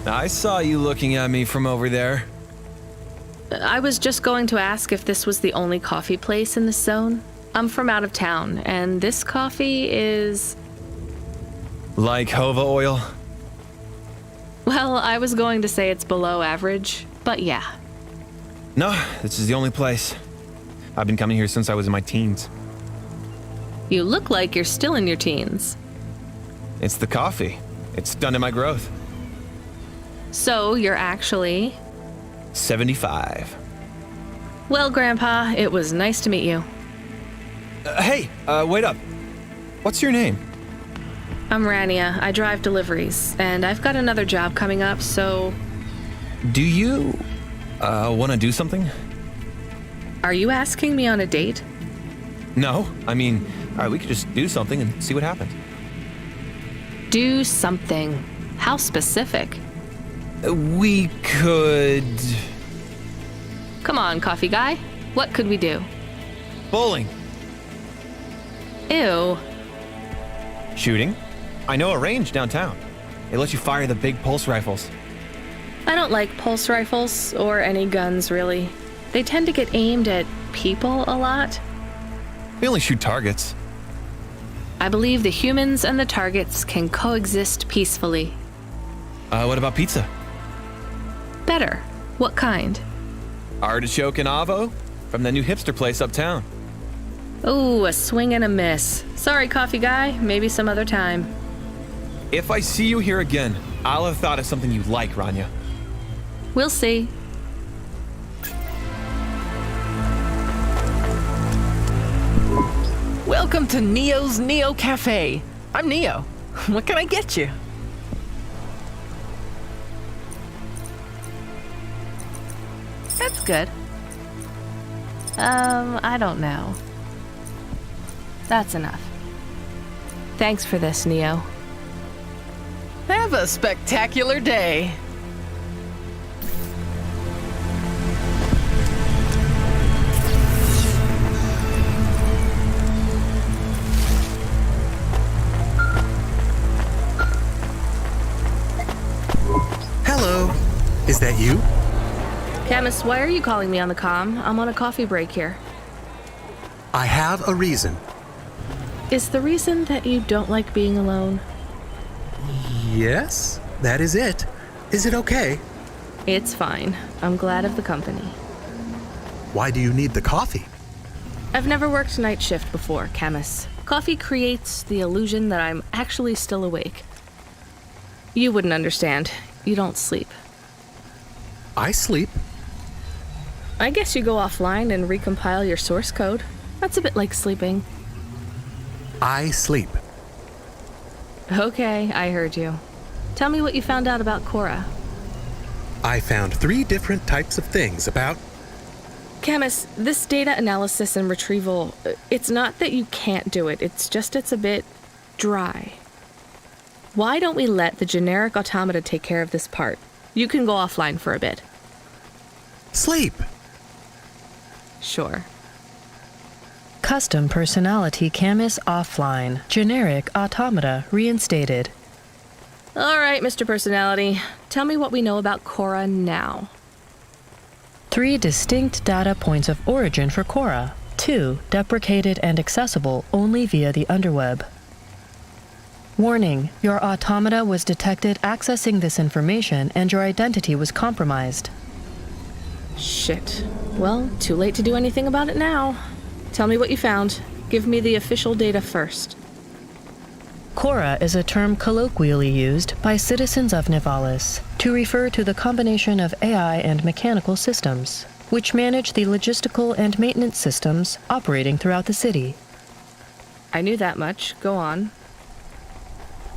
I saw you looking at me from over there. I was just going to ask if this was the only coffee place in this zone. I'm from out of town, and this coffee is... Like Hova oil? Well, I was going to say it's below average, but yeah. No, this is the only place. I've been coming here since I was in my teens. You look like you're still in your teens. It's the coffee. It's done in my growth. So, you're actually... 75. Well, Grandpa, it was nice to meet you. Hey, wait up. What's your name? I'm Rania. I drive deliveries, and I've got another job coming up, so... Do you, want to do something? Are you asking me on a date? No, I mean, alright, we could just do something and see what happens. Do something. How specific? We could... Come on, coffee guy. What could we do? Bowling. Ew. Shooting. I know a range downtown. It lets you fire the big pulse rifles. I don't like pulse rifles, or any guns, really. They tend to get aimed at people a lot. We only shoot targets. I believe the humans and the targets can coexist peacefully. What about pizza? Better. What kind? Artichoke and avo from the new hipster place uptown. Ooh, a swing and a miss. Sorry, coffee guy. Maybe some other time. If I see you here again, I'll have thought of something you like, Rania. We'll see. Welcome to Neo's Neo Cafe. I'm Neo. What can I get you? That's good. I don't know. That's enough. Thanks for this, Neo. Have a spectacular day. Hello. Is that you? Camus, why are you calling me on the comm? I'm on a coffee break here. I have a reason. Is the reason that you don't like being alone? Yes, that is it. Is it okay? It's fine. I'm glad of the company. Why do you need the coffee? I've never worked night shift before, Camus. Coffee creates the illusion that I'm actually still awake. You wouldn't understand. You don't sleep. I sleep. I guess you go offline and recompile your source code. That's a bit like sleeping. I sleep. Okay, I heard you. Tell me what you found out about Cora. I found 3 different types of things about... Camus, this data analysis and retrieval, it's not that you can't do it, it's just it's a bit dry. Why don't we let the generic automata take care of this part? You can go offline for a bit. Sleep. Sure. Custom personality Camus offline. Generic automata reinstated. All right, Mr. Personality. Tell me what we know about Cora now. 3 distinct data points of origin for Cora. 2 deprecated and accessible only via the underweb. Warning, your automata was detected accessing this information and your identity was compromised. Shit. Well, too late to do anything about it now. Tell me what you found. Give me the official data first. Cora is a term colloquially used by citizens of Nivalis to refer to the combination of AI and mechanical systems, which manage the logistical and maintenance systems operating throughout the city. I knew that much. Go on.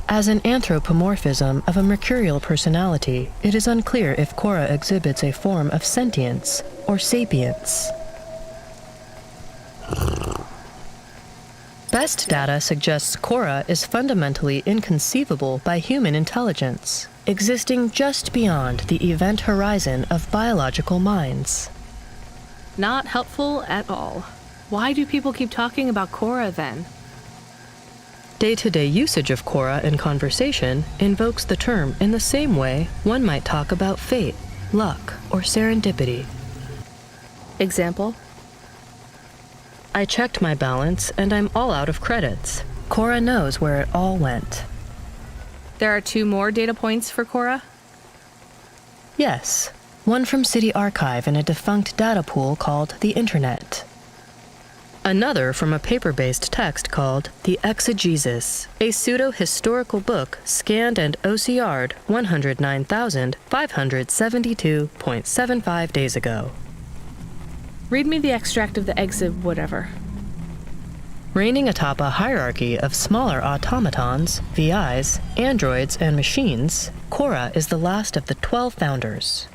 As an anthropomorphism of a mercurial personality, it is unclear if Cora exhibits a form of sentience or sapience. Best data suggests Cora is fundamentally inconceivable by human intelligence, existing just beyond the event horizon of biological minds. Not helpful at all. Why do people keep talking about Cora then? Day-to-day usage of Cora in conversation invokes the term in the same way one might talk about fate, luck, or serendipity. Example? I checked my balance and I'm all out of credits. Cora knows where it all went. There are 2 more data points for Cora? Yes, one from City Archive in a defunct data pool called the Internet. Another from a paper-based text called The Exegesis, a pseudo-historical book scanned and OCR'd 109,572.75 days ago. Read me the extract of the whatever. Reigning atop a hierarchy of smaller automatons, VIs, androids, and machines, Cora is the last of the 12 founders.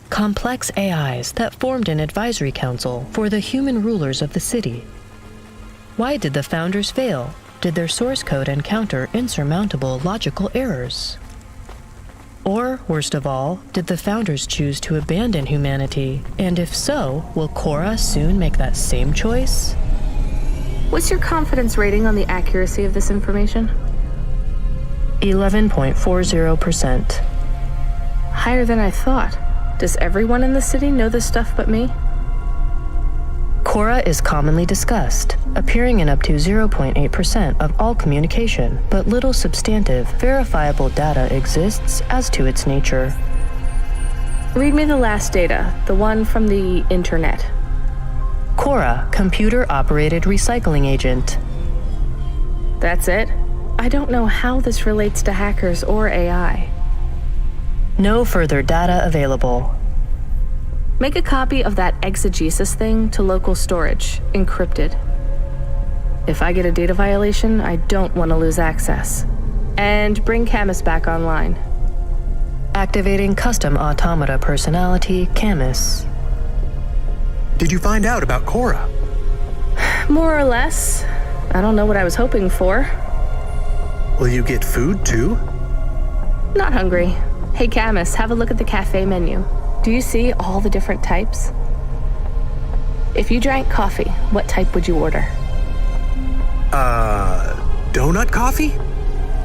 Complex AIs that formed an advisory council for the human rulers of the city. Why did the founders fail? Did their source code encounter insurmountable logical errors? Or, worst of all, did the founders choose to abandon humanity? And if so, will Cora soon make that same choice? What's your confidence rating on the accuracy of this information? 11.40%. Higher than I thought. Does everyone in the city know this stuff but me? Cora is commonly discussed, appearing in up to 0.8% of all communication, but little substantive, verifiable data exists as to its nature. Read me the last data, the one from the Internet. Cora, computer-operated recycling agent. That's it? I don't know how this relates to hackers or AI. No further data available. Make a copy of that exegesis thing to local storage, encrypted. If I get a data violation, I don't want to lose access. And bring Camus back online. Activating custom automata personality, Camus. Did you find out about Cora? More or less. I don't know what I was hoping for. Will you get food too? Not hungry. Hey Camus, have a look at the cafe menu. Do you see all the different types? If you drank coffee, what type would you order? Donut coffee?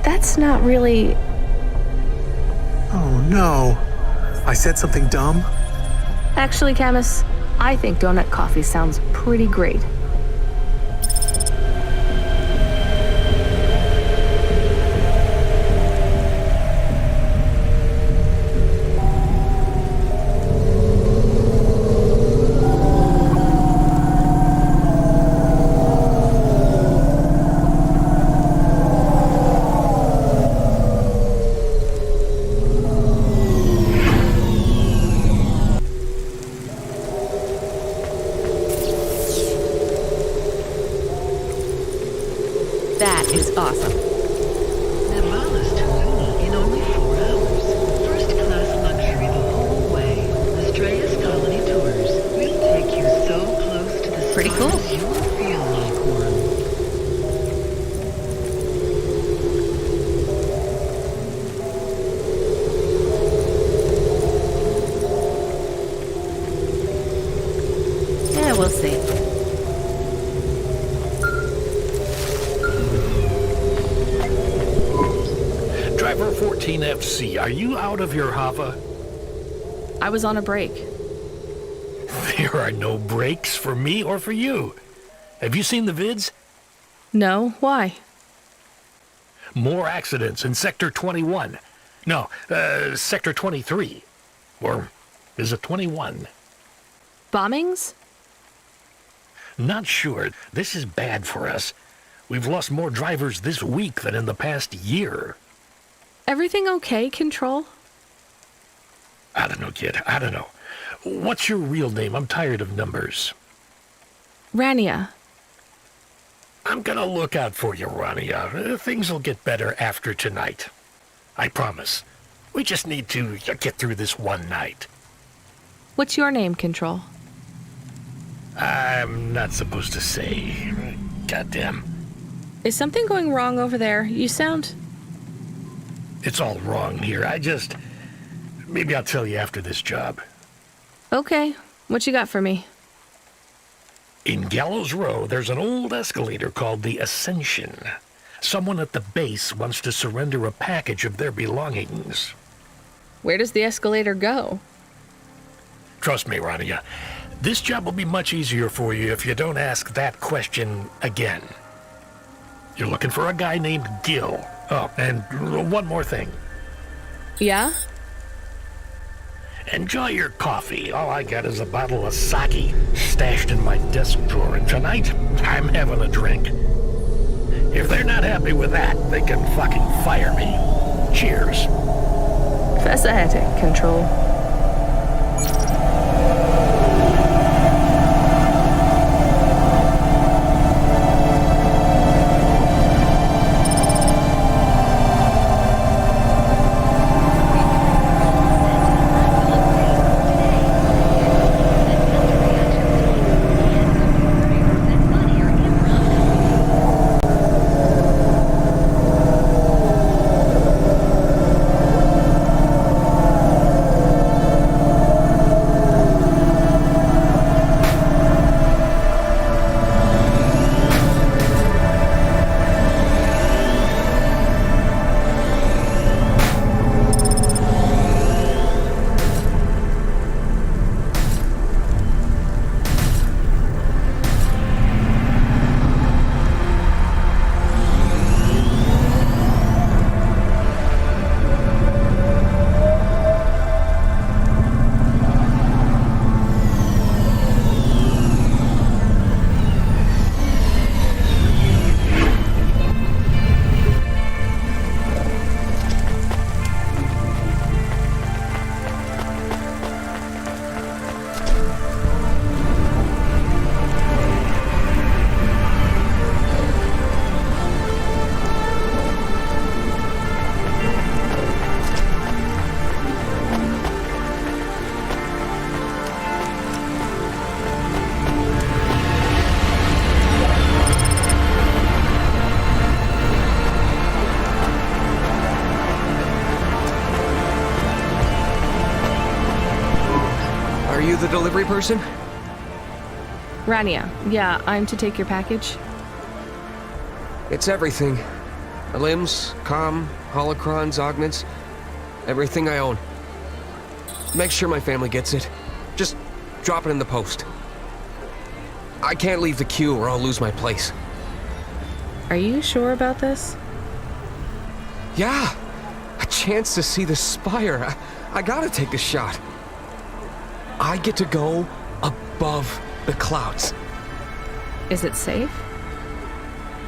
That's not really... Oh no. I said something dumb? Actually, Camus, I think donut coffee sounds pretty great. That is awesome. Nivalis to Luna in only 4 hours. First-class luxury the whole way. Estrellas Colony Tours. We'll take you so close to the Pretty cool. stars you'll feel like one. Yeah, we'll see. Driver 14FC, are you out of your Hava? I was on a break. There are no breaks for me or for you. Have you seen the vids? No, why? More accidents in Sector 21. No, Sector 23. Or is it 21? Bombings? Not sure. This is bad for us. We've lost more drivers this week than in the past year. Everything okay, Control? I don't know, kid. I don't know. What's your real name? I'm tired of numbers. Rania. I'm gonna look out for you, Rania. Things will get better after tonight. I promise. We just need to get through this one night. What's your name, Control? I'm not supposed to say. Goddamn. Is something going wrong over there? You sound... It's all wrong here. Maybe I'll tell you after this job. Okay. What you got for me? In Gallows Row, there's an old escalator called the Ascension. Someone at the base wants to surrender a package of their belongings. Where does the escalator go? Trust me, Rania. This job will be much easier for you if you don't ask that question again. You're looking for a guy named Gil. Oh, and one more thing. Yeah? Enjoy your coffee. All I got is a bottle of sake stashed in my desk drawer, and tonight I'm having a drink. If they're not happy with that, they can fucking fire me. Cheers. Fascinating, Control. The delivery person? Rania, yeah, I'm to take your package. It's everything. Limbs, comm, holocrons, augments, everything I own. Make sure my family gets it. Just drop it in the post. I can't leave the queue or I'll lose my place. Are you sure about this? Yeah! A chance to see the spire. I gotta take a shot. I get to go above the clouds. Is it safe?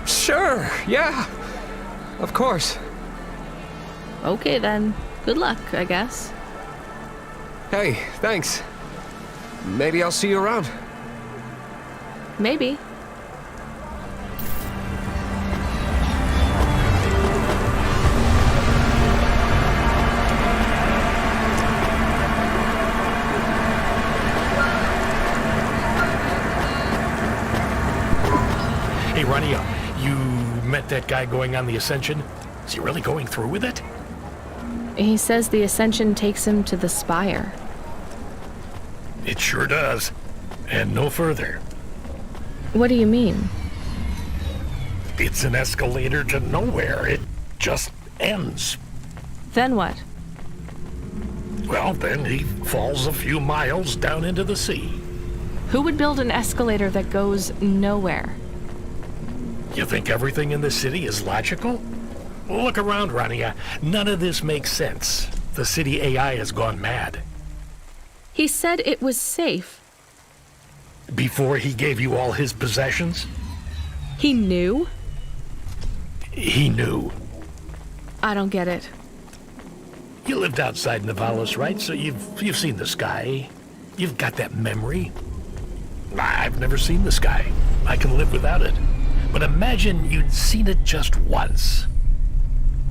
Sure, yeah. Of course. Okay then. Good luck, I guess. Hey, thanks. Maybe I'll see you around. Maybe. Hey, Rania, you met that guy going on the Ascension? Is he really going through with it? He says the Ascension takes him to the spire. It sure does. And no further. What do you mean? It's an escalator to nowhere. It just ends. Then what? Well, then he falls a few miles down into the sea. Who would build an escalator that goes nowhere? You think everything in the city is logical? Look around, Rania. None of this makes sense. The city AI has gone mad. He said it was safe. Before he gave you all his possessions? He knew? He knew. I don't get it. You lived outside Nivalis, right? So you've seen the sky. You've got that memory. I've never seen the sky. I can live without it. But imagine you'd seen it just once.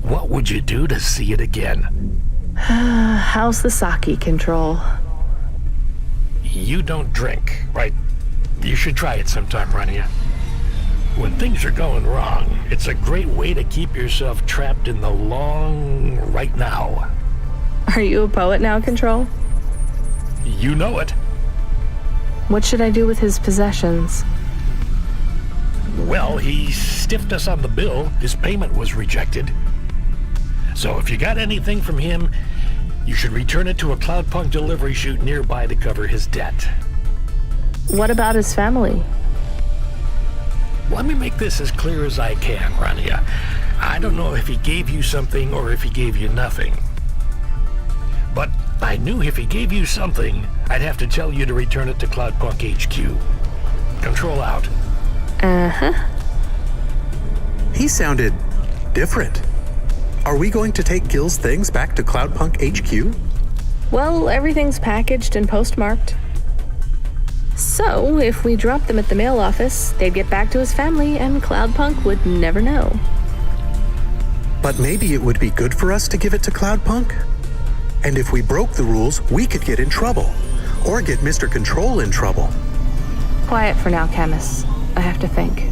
What would you do to see it again? How's the sake, Control? You don't drink, right? You should try it sometime, Rania. When things are going wrong, it's a great way to keep yourself trapped in the long right now. Are you a poet now, Control? You know it. What should I do with his possessions? Well, he stiffed us on the bill. His payment was rejected. So if you got anything from him, you should return it to a Cloudpunk delivery chute nearby to cover his debt. What about his family? Let me make this as clear as I can, Rania. I don't know if he gave you something or if he gave you nothing. But I knew if he gave you something, I'd have to tell you to return it to Cloudpunk HQ. Control out. Uh-huh. He sounded different. Are we going to take Gil's things back to Cloudpunk HQ? Well, everything's packaged and postmarked. So, if we drop them at the mail office, they'd get back to his family and Cloudpunk would never know. But maybe it would be good for us to give it to Cloudpunk? And if we broke the rules, we could get in trouble. Or get Mr. Control in trouble. Quiet for now, Camus. I have to think.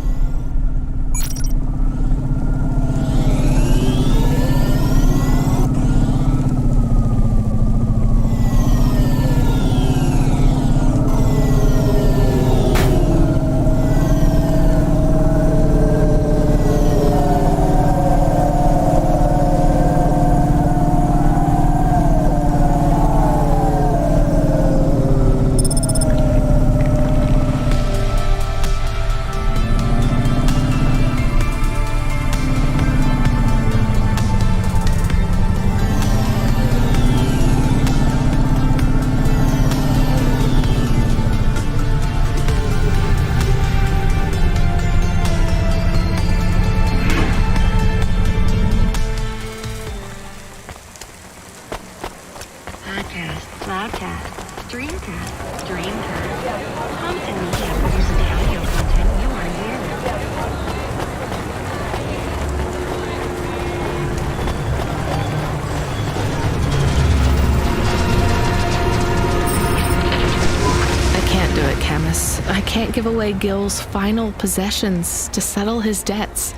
I can't give away Gil's final possessions to settle his debts.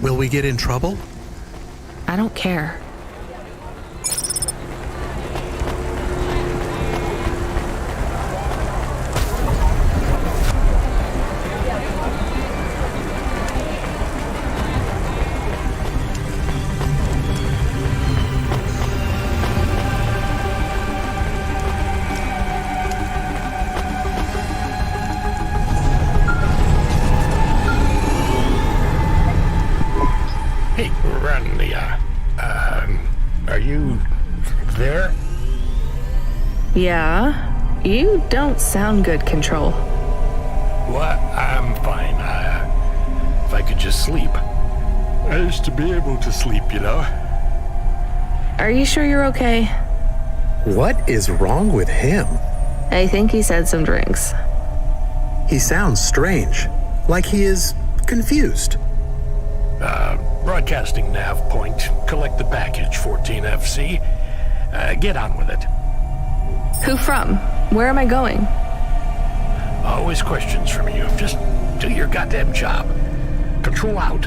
Will we get in trouble? I don't care. Are you there? Yeah? You don't sound good, Control. What? I'm fine. If I could just sleep. I used to be able to sleep, you know. Are you sure you're okay? What is wrong with him? I think he's had some drinks. He sounds strange, like he is confused. Broadcasting nav point. Collect the package, 14FC. Get on with it. Who from? Where am I going? Always questions from you. Just do your goddamn job. Control out.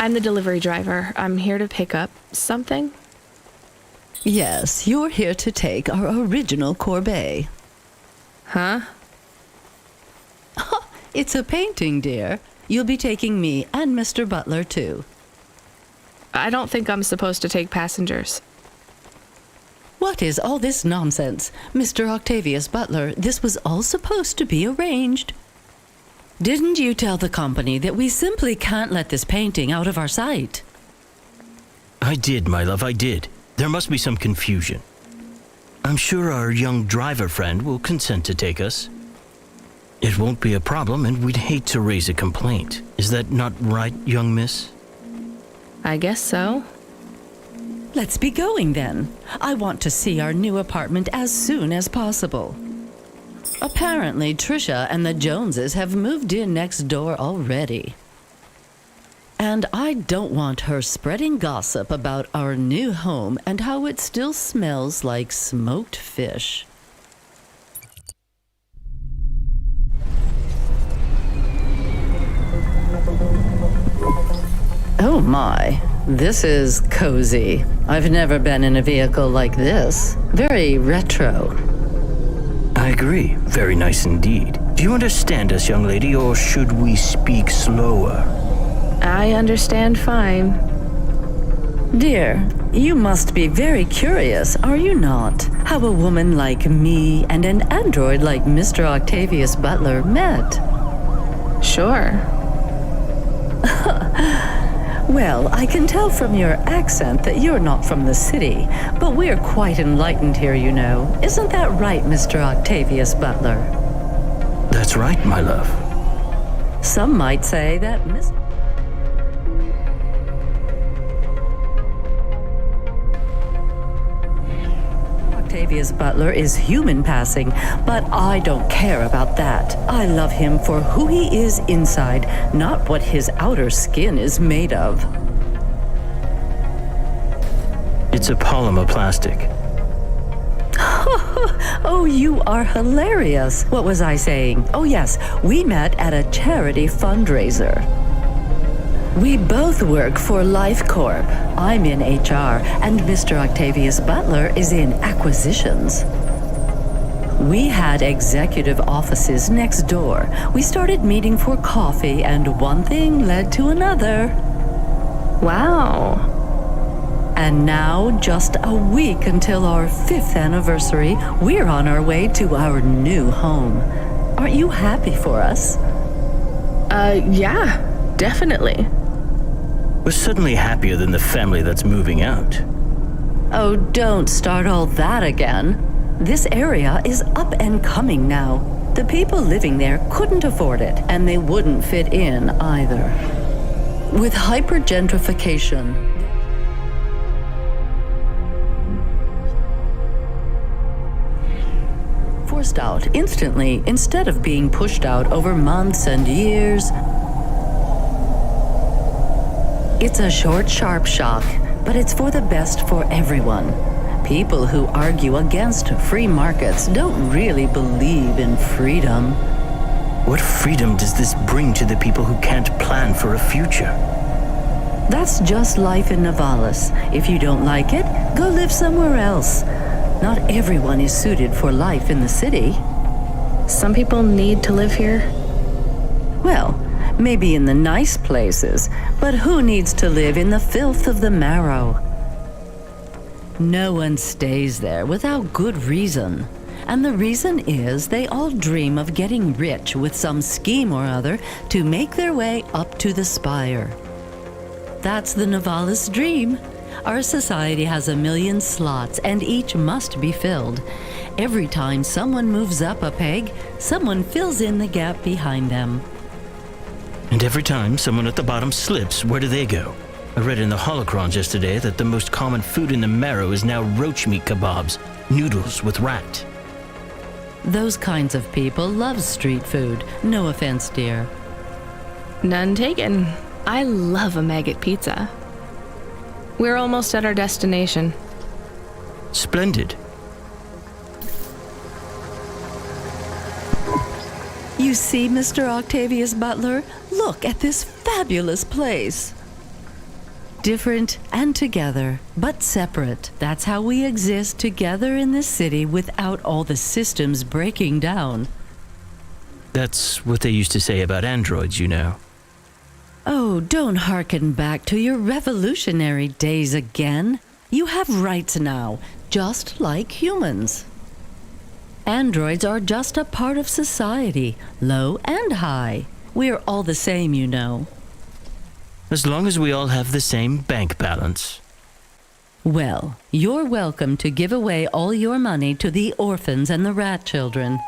I'm the delivery driver. I'm here to pick up something. Yes, you're here to take our original corbeille. Huh? It's a painting, dear. You'll be taking me and Mr. Butler, too. I don't think I'm supposed to take passengers. What is all this nonsense? Mr. Octavius Butler, this was all supposed to be arranged. Didn't you tell the company that we simply can't let this painting out of our sight? I did, my love, I did. There must be some confusion. I'm sure our young driver friend will consent to take us. It won't be a problem, and we'd hate to raise a complaint. Is that not right, young miss? I guess so. Let's be going then. I want to see our new apartment as soon as possible. Apparently, Trisha and the Joneses have moved in next door already. And I don't want her spreading gossip about our new home and how it still smells like smoked fish. Oh my, this is cozy. I've never been in a vehicle like this. Very retro. I agree. Very nice indeed. Do you understand us, young lady, or should we speak slower? I understand fine. Dear, you must be very curious, are you not? How a woman like me and an android like Mr. Octavius Butler met. Sure. Well, I can tell from your accent that you're not from the city, but we're quite enlightened here, you know. Isn't that right, Mr. Octavius Butler? That's right, my love. Some might say that Mr. Octavius Butler is human passing, but I don't care about that. I love him for who he is inside, not what his outer skin is made of. It's a polymer plastic. Oh, you are hilarious. What was I saying? Oh yes, we met at a charity fundraiser. We both work for Life Corp. I'm in HR, and Mr. Octavius Butler is in acquisitions. We had executive offices next door. We started meeting for coffee, and one thing led to another. Wow. And now, just a week until our 5th anniversary, we're on our way to our new home. Aren't you happy for us? Yeah, definitely. We're suddenly happier than the family that's moving out. Oh, don't start all that again. This area is up and coming now. The people living there couldn't afford it, and they wouldn't fit in either. With hypergentrification, forced out instantly instead of being pushed out over months and years. It's a short, sharp shock, but it's for the best for everyone. People who argue against free markets don't really believe in freedom. What freedom does this bring to the people who can't plan for a future? That's just life in Nivalis. If you don't like it, go live somewhere else. Not everyone is suited for life in the city. Some people need to live here. Well, maybe in the nice places, but who needs to live in the filth of the marrow? No one stays there without good reason. And the reason is they all dream of getting rich with some scheme or other to make their way up to the spire. That's the Nivalis dream. Our society has 1 million slots, and each must be filled. Every time someone moves up a peg, someone fills in the gap behind them. And every time someone at the bottom slips, where do they go? I read in the holocrons yesterday that the most common food in the marrow is now roach meat kebabs, noodles with rat. Those kinds of people love street food. No offense, dear. None taken. I love a maggot pizza. We're almost at our destination. Splendid. You see, Mr. Octavius Butler? Look at this fabulous place. Different and together, but separate. That's how we exist together in this city without all the systems breaking down. That's what they used to say about androids, you know. Oh, don't hearken back to your revolutionary days again. You have rights now, just like humans. Androids are just a part of society, low and high. We're all the same, you know. As long as we all have the same bank balance. Well, you're welcome to give away all your money to the orphans and the rat children.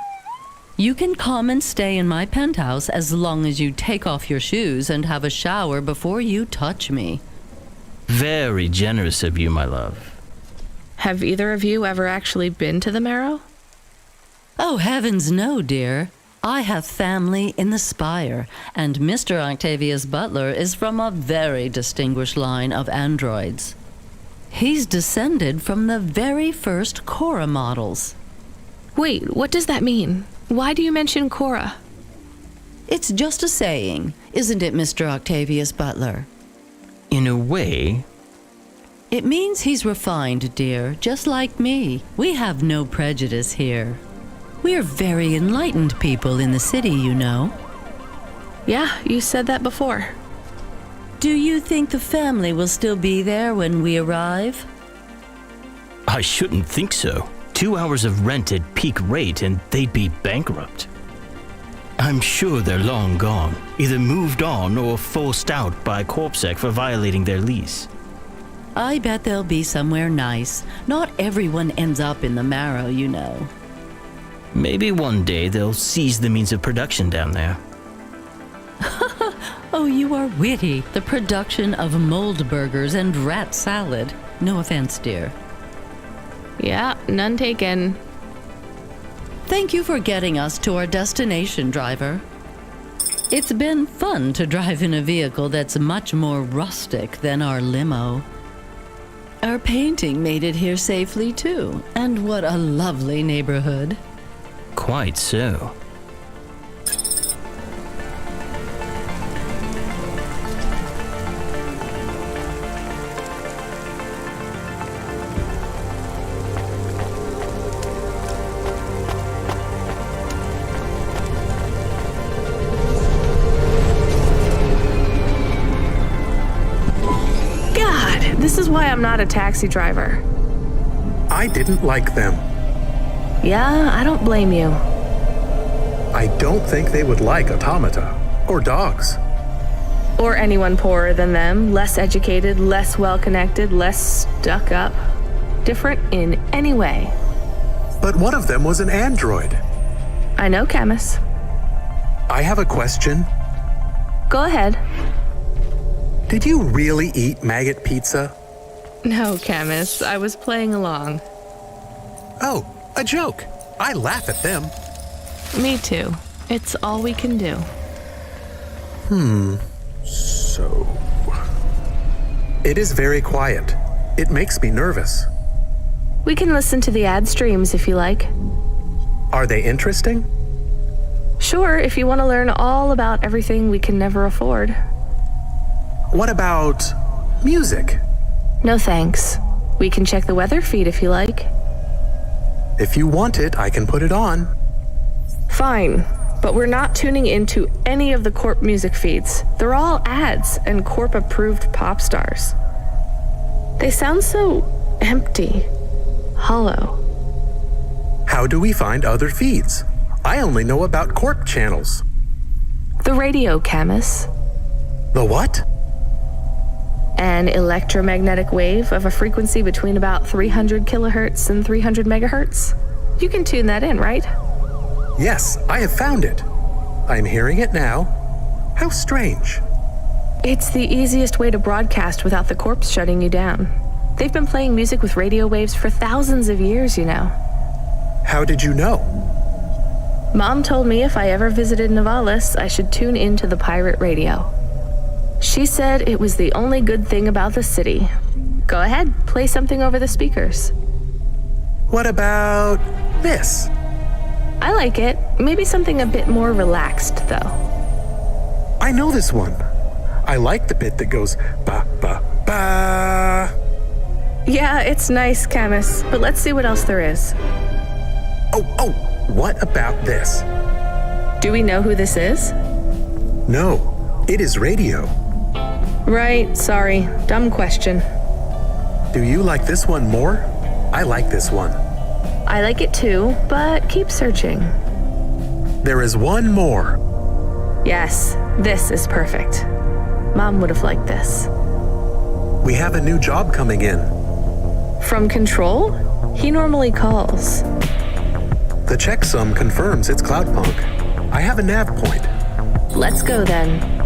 You can come and stay in my penthouse as long as you take off your shoes and have a shower before you touch me. Very generous of you, my love. Have either of you ever actually been to the Marrow? Oh, heavens no, dear. I have family in the Spire, and Mr. Octavius Butler is from a very distinguished line of androids. He's descended from the very first Cora models. Wait, what does that mean? Why do you mention Cora? It's just a saying, isn't it, Mr. Octavius Butler? In a way. It means he's refined, dear, just like me. We have no prejudice here. We're very enlightened people in the city, you know. Yeah, you said that before. Do you think the family will still be there when we arrive? I shouldn't think so. 2 hours of rent at peak rate and they'd be bankrupt. I'm sure they're long gone, either moved on or forced out by Corpsec for violating their lease. I bet they'll be somewhere nice. Not everyone ends up in the Marrow, you know. Maybe one day they'll seize the means of production down there. Oh, you are witty. The production of mold burgers and rat salad. No offense, dear. Yeah, none taken. Thank you for getting us to our destination, driver. It's been fun to drive in a vehicle that's much more rustic than our limo. Our painting made it here safely, too. And what a lovely neighborhood. Quite so. God, this is why I'm not a taxi driver. I didn't like them. Yeah, I don't blame you. I don't think they would like automata or dogs. Or anyone poorer than them, less educated, less well-connected, less stuck up. Different in any way. But one of them was an android. I know, Camus. I have a question. Go ahead. Did you really eat maggot pizza? No, Camus. I was playing along. Oh, a joke. I laugh at them. Me too. It's all we can do. So... It is very quiet. It makes me nervous. We can listen to the ad streams if you like. Are they interesting? Sure, if you want to learn all about everything we can never afford. What about music? No thanks. We can check the weather feed if you like. If you want it, I can put it on. Fine, but we're not tuning into any of the Corp music feeds. They're all ads and Corp-approved pop stars. They sound so empty, hollow. How do we find other feeds? I only know about Corp channels. The radio, Camus. The what? An electromagnetic wave of a frequency between about 300 kilohertz and 300 megahertz. You can tune that in, right? Yes, I have found it. I'm hearing it now. How strange. It's the easiest way to broadcast without the corpse shutting you down. They've been playing music with radio waves for thousands of years, you know. How did you know? Mom told me if I ever visited Nivalis, I should tune into the pirate radio. She said it was the only good thing about the city. Go ahead, play something over the speakers. What about this? I like it. Maybe something a bit more relaxed, though. I know this one. I like the bit that goes ba ba ba Yeah, it's nice, Camus, but let's see what else there is. Oh, what about this? Do we know who this is? No, it is radio. Right, sorry. Dumb question. Do you like this one more? I like this one. I like it too, but keep searching. There is one more. Yes, this is perfect. Mom would have liked this. We have a new job coming in. From Control? He normally calls. The checksum confirms it's Cloudpunk. I have a nav point. Let's go then.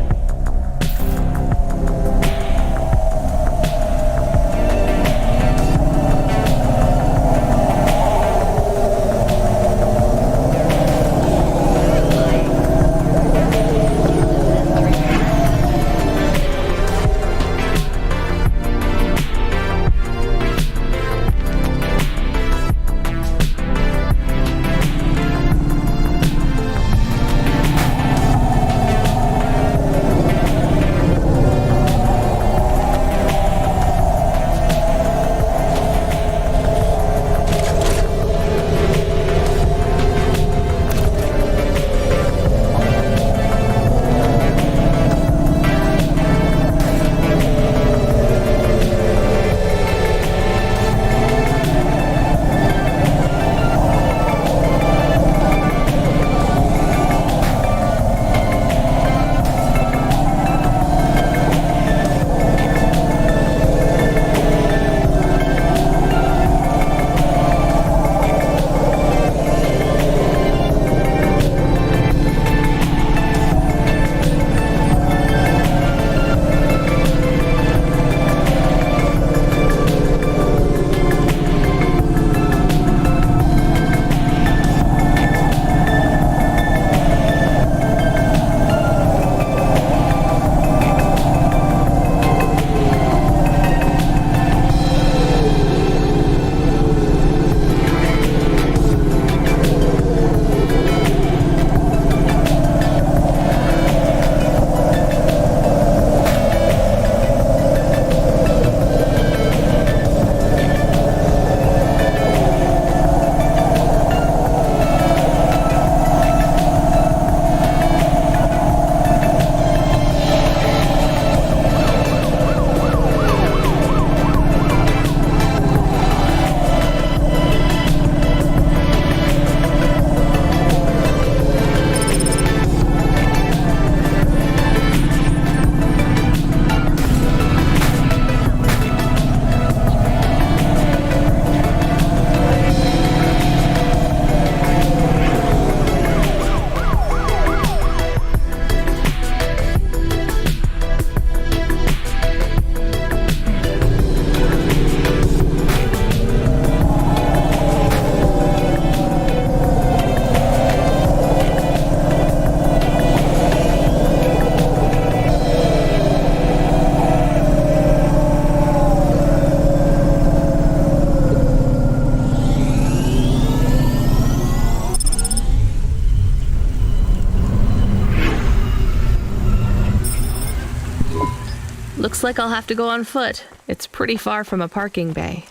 Looks like I'll have to go on foot. It's pretty far from a parking bay.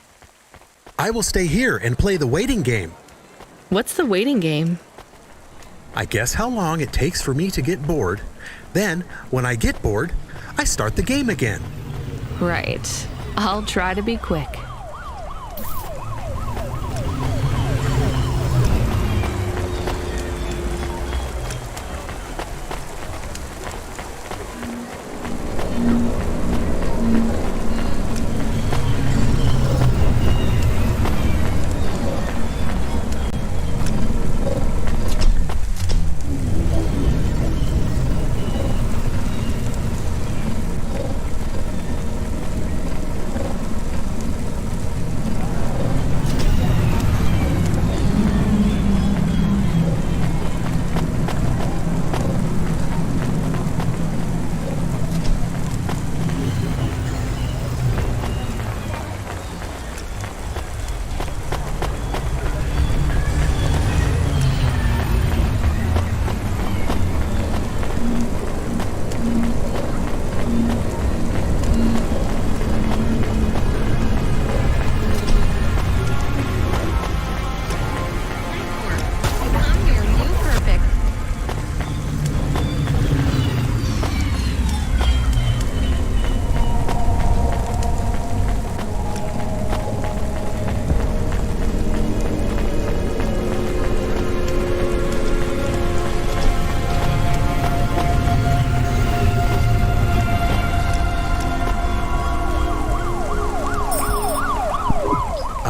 I will stay here and play the waiting game. What's the waiting game? I guess how long it takes for me to get bored. Then, when I get bored, I start the game again. Right. I'll try to be quick.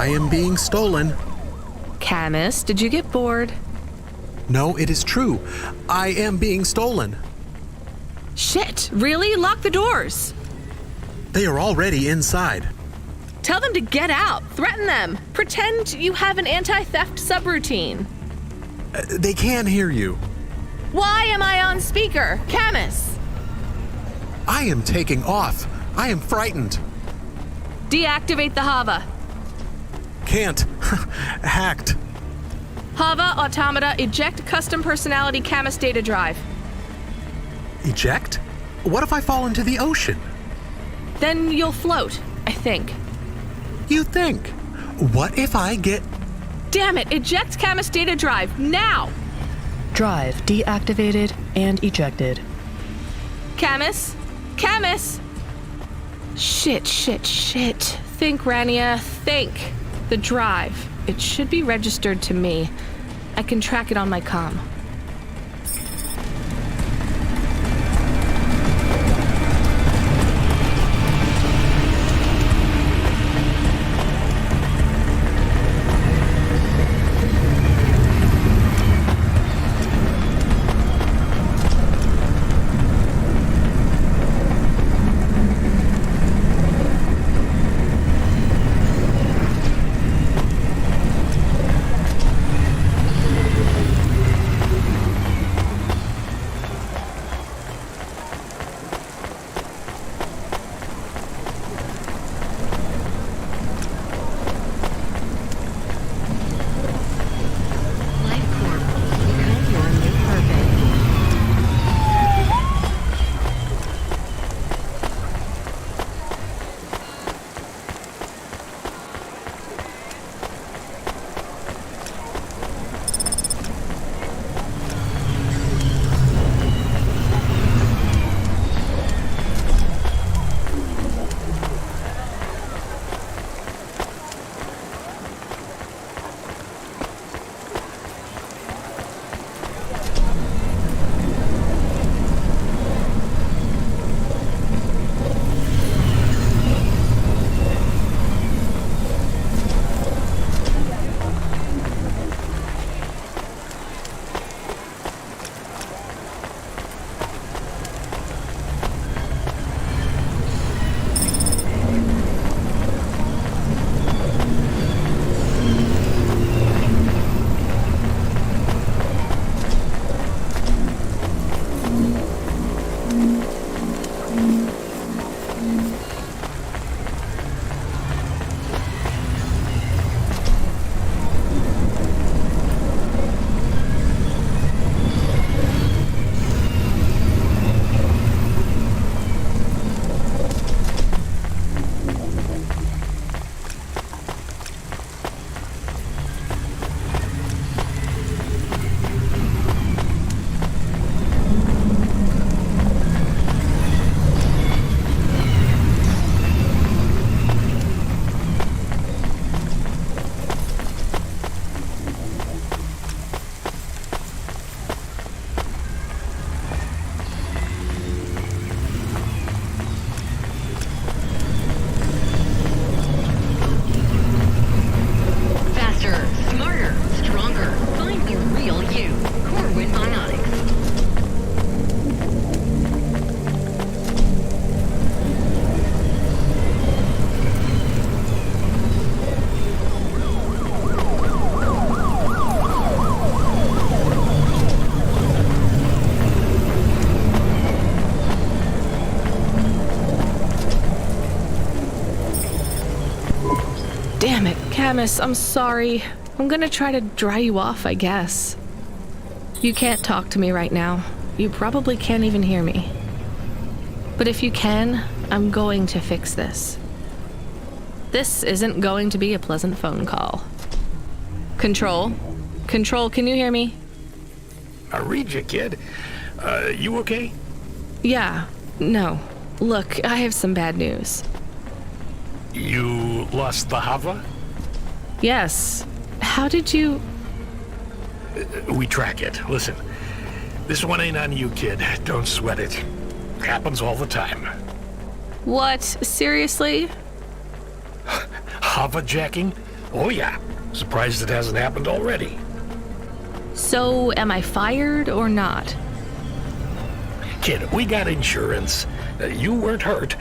I am being stolen. Camus, did you get bored? No, it is true. I am being stolen. Shit, really? Lock the doors. They are already inside. Tell them to get out. Threaten them. Pretend you have an anti-theft subroutine. They can hear you. Why am I on speaker? Camus! I am taking off. I am frightened. Deactivate the Hava. Can't. Hacked. Hava, automata, eject custom personality Camus data drive. Eject? What if I fall into the ocean? Then you'll float, I think. You think? What if I get... Damn it, eject Camus data drive, now! Drive deactivated and ejected. Camus? Camus! Shit. Think, Rania, think. The drive. It should be registered to me. I can track it on my comm. Damn it, Camus, I'm sorry. I'm gonna try to dry you off, I guess. You can't talk to me right now. You probably can't even hear me. But if you can, I'm going to fix this. This isn't going to be a pleasant phone call. Control? Control, can you hear me? I read you, kid. You okay? Yeah, no. Look, I have some bad news. You lost the Hava? Yes. How did you... We track it. Listen, this one ain't on you, kid. Don't sweat it. Happens all the time. What? Seriously? Hava jacking? Oh yeah, surprised it hasn't happened already. So, am I fired or not? Kid, we got insurance. You weren't hurt.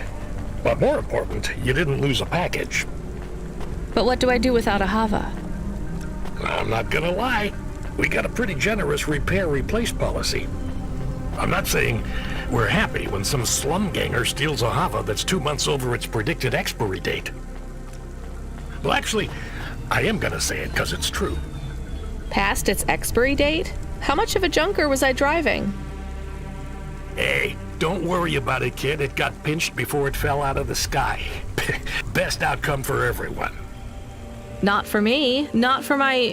But more important, you didn't lose a package. But what do I do without a Hava? I'm not gonna lie. We got a pretty generous repair-replace policy. I'm not saying we're happy when some slum ganger steals a Hava that's 2 months over its predicted expiry date. Well, actually, I am gonna say it because it's true. Past its expiry date? How much of a junker was I driving? Hey, don't worry about it, kid. It got pinched before it fell out of the sky. Best outcome for everyone. Not for me. Not for my...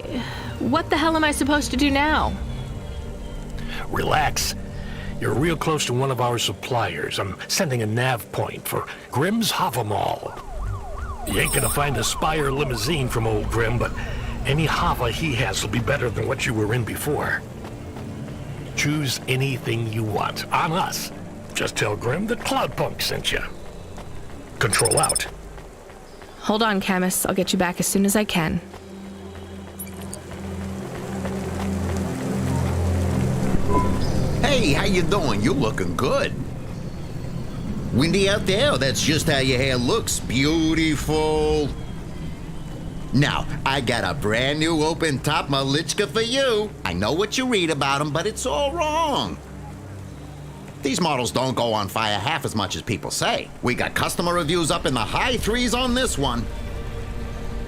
What the hell am I supposed to do now? Relax. You're real close to one of our suppliers. I'm sending a nav point for Grimm's Hava Mall. You ain't gonna find a Spire limousine from old Grimm, but any Hava he has will be better than what you were in before. Choose anything you want. On us. Just tell Grimm that Cloudpunk sent you. Control out. Hold on, Camus. I'll get you back as soon as I can. Hey, how you doing? You're looking good. Windy out there? That's just how your hair looks. Beautiful. Now, I got a brand new open-top Malichka for you. I know what you read about them, but it's all wrong. These models don't go on fire half as much as people say. We got customer reviews up in the high 3s on this one.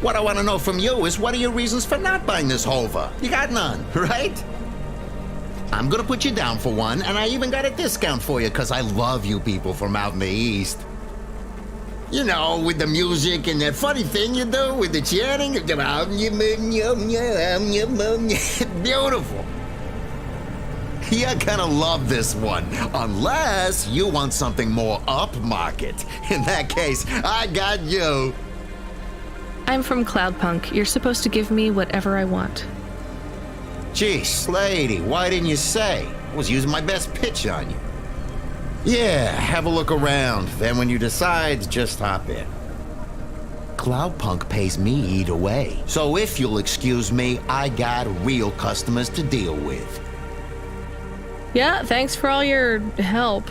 What I want to know from you is, what are your reasons for not buying this Hova? You got none, right? I'm gonna put you down for one, and I even got a discount for you, because I love you people from out in the East. You know, with the music and that funny thing you do with the chanting. Beautiful. You're gonna love this one, unless you want something more upmarket. In that case, I got you. I'm from Cloudpunk. You're supposed to give me whatever I want. Geez, lady, why didn't you say? I was using my best pitch on you. Yeah, have a look around. Then when you decide, just hop in. Cloudpunk pays me either way. So if you'll excuse me, I got real customers to deal with. Yeah, thanks for all your help.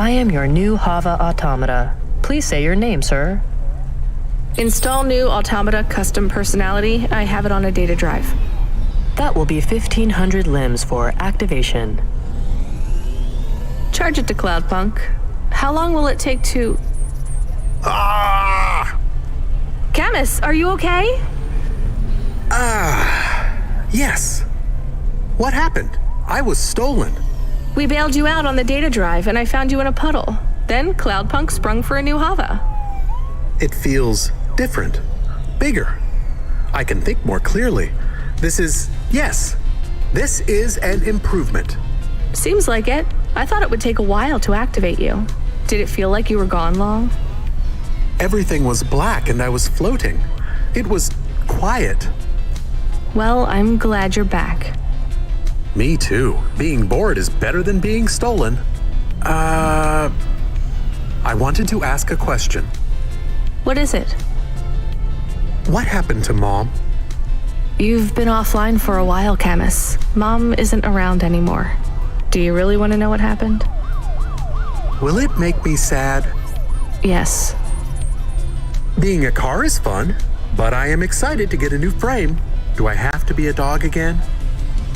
I am your new Hava automata. Please say your name, sir. Install new automata custom personality. I have it on a data drive. That will be 1,500 limbs for activation. Charge it to Cloudpunk. How long will it take to... Camus, are you okay? Yes. What happened? I was stolen. We bailed you out on the data drive, and I found you in a puddle. Then Cloudpunk sprung for a new Hava. It feels different, bigger. I can think more clearly. This is an improvement. Seems like it. I thought it would take a while to activate you. Did it feel like you were gone long? Everything was black and I was floating. It was quiet. Well, I'm glad you're back. Me too. Being bored is better than being stolen. I wanted to ask a question. What is it? What happened to Mom? You've been offline for a while, Camus. Mom isn't around anymore. Do you really want to know what happened? Will it make me sad? Yes. Being a car is fun, but I am excited to get a new frame. Do I have to be a dog again?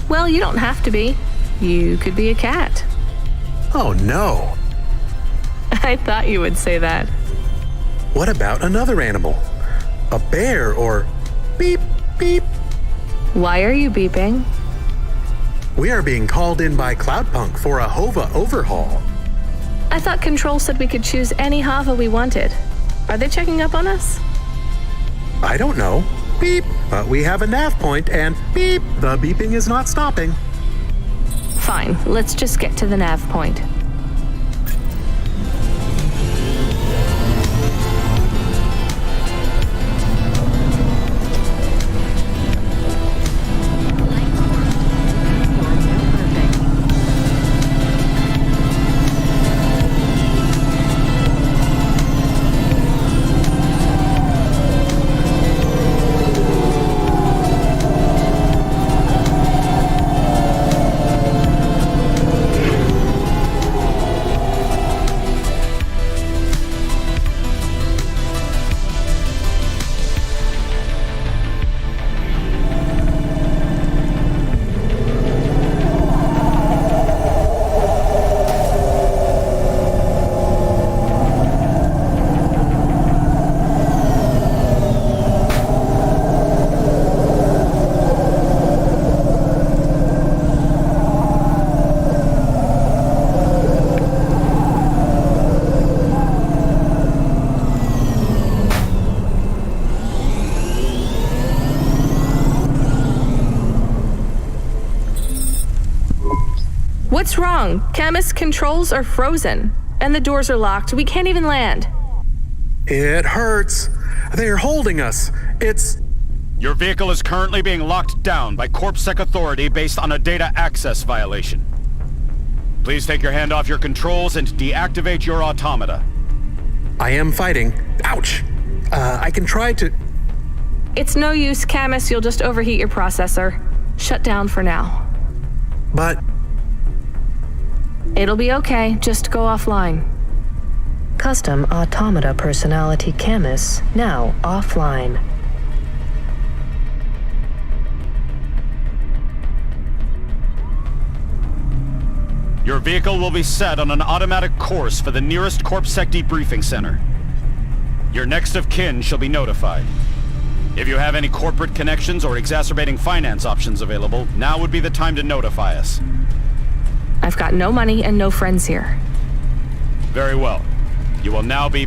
Well, you don't have to be. You could be a cat. Oh no. I thought you would say that. What about another animal? A bear or beep, beep? Why are you beeping? We are being called in by Cloudpunk for a HOVA overhaul. I thought Control said we could choose any HOVA we wanted. Are they checking up on us? I don't know. Beep, but we have a nav point and beep, the beeping is not stopping. Fine, let's just get to the nav point. What's wrong? Camus, controls are frozen, and the doors are locked. We can't even land. It hurts. They're holding us. Your vehicle is currently being locked down by CorpSec authority based on a data access violation. Please take your hand off your controls and deactivate your automata. I am fighting. Ouch. I can try to... It's no use, Camus. You'll just overheat your processor. Shut down for now. But... It'll be okay. Just go offline. Custom automata personality Camus now offline. Your vehicle will be set on an automatic course for the nearest CorpSec debriefing center. Your next of kin shall be notified. If you have any corporate connections or exacerbating finance options available, now would be the time to notify us. I've got no money and no friends here. Very well. You will now be...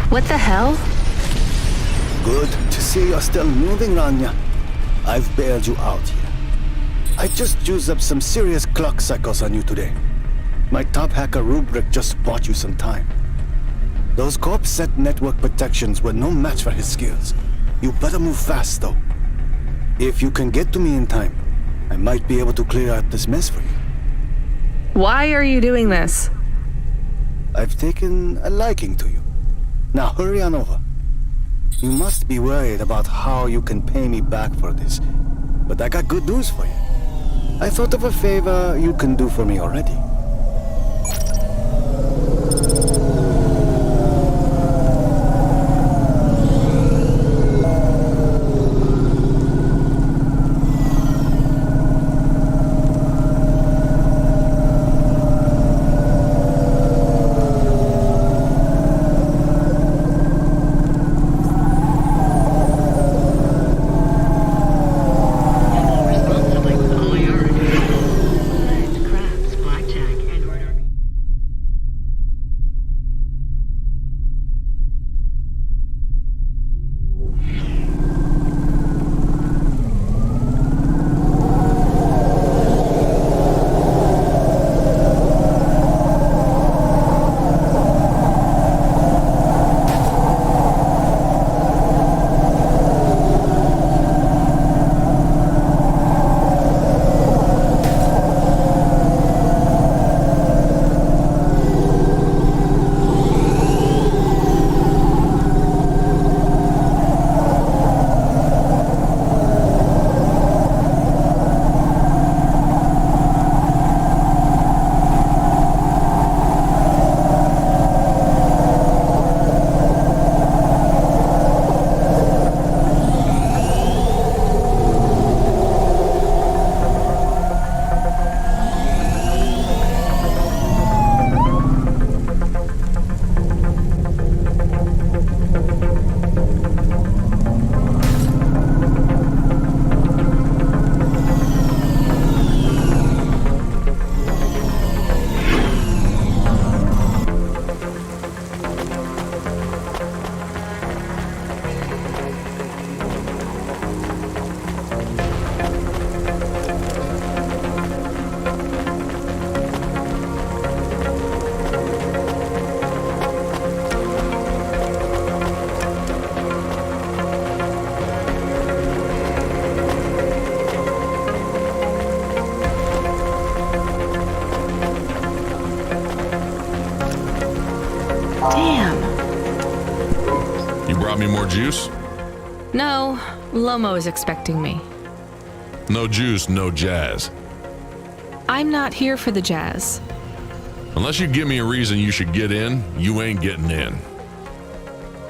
What the hell? Good to see you're still moving, Rania. I've bailed you out here. I just used up some serious clock cycles on you today. My top hacker rubric just bought you some time. Those CorpSec network protections were no match for his skills. You better move fast, though. If you can get to me in time, I might be able to clear out this mess for you. Why are you doing this? I've taken a liking to you. Now hurry on over. You must be worried about how you can pay me back for this, but I got good news for you. I thought of a favor you can do for me already. Any more juice? No, Lomo is expecting me. No juice, no jazz. I'm not here for the jazz. Unless you give me a reason you should get in, you ain't getting in.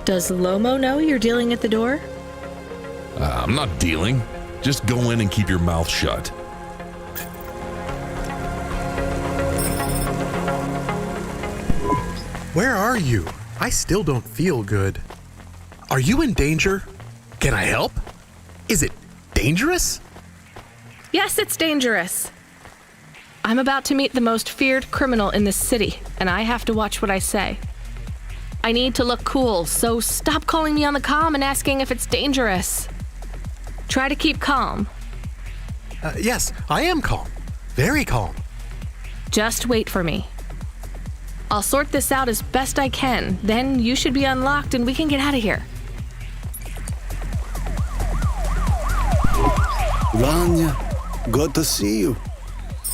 Does Lomo know you're dealing at the door? I'm not dealing. Just go in and keep your mouth shut. Where are you? I still don't feel good. Are you in danger? Can I help? Is it dangerous? Yes, it's dangerous. I'm about to meet the most feared criminal in this city, and I have to watch what I say. I need to look cool, so stop calling me on the comm and asking if it's dangerous. Try to keep calm. Yes, I am calm. Very calm. Just wait for me. I'll sort this out as best I can, then you should be unlocked and we can get out of here. Rania, good to see you.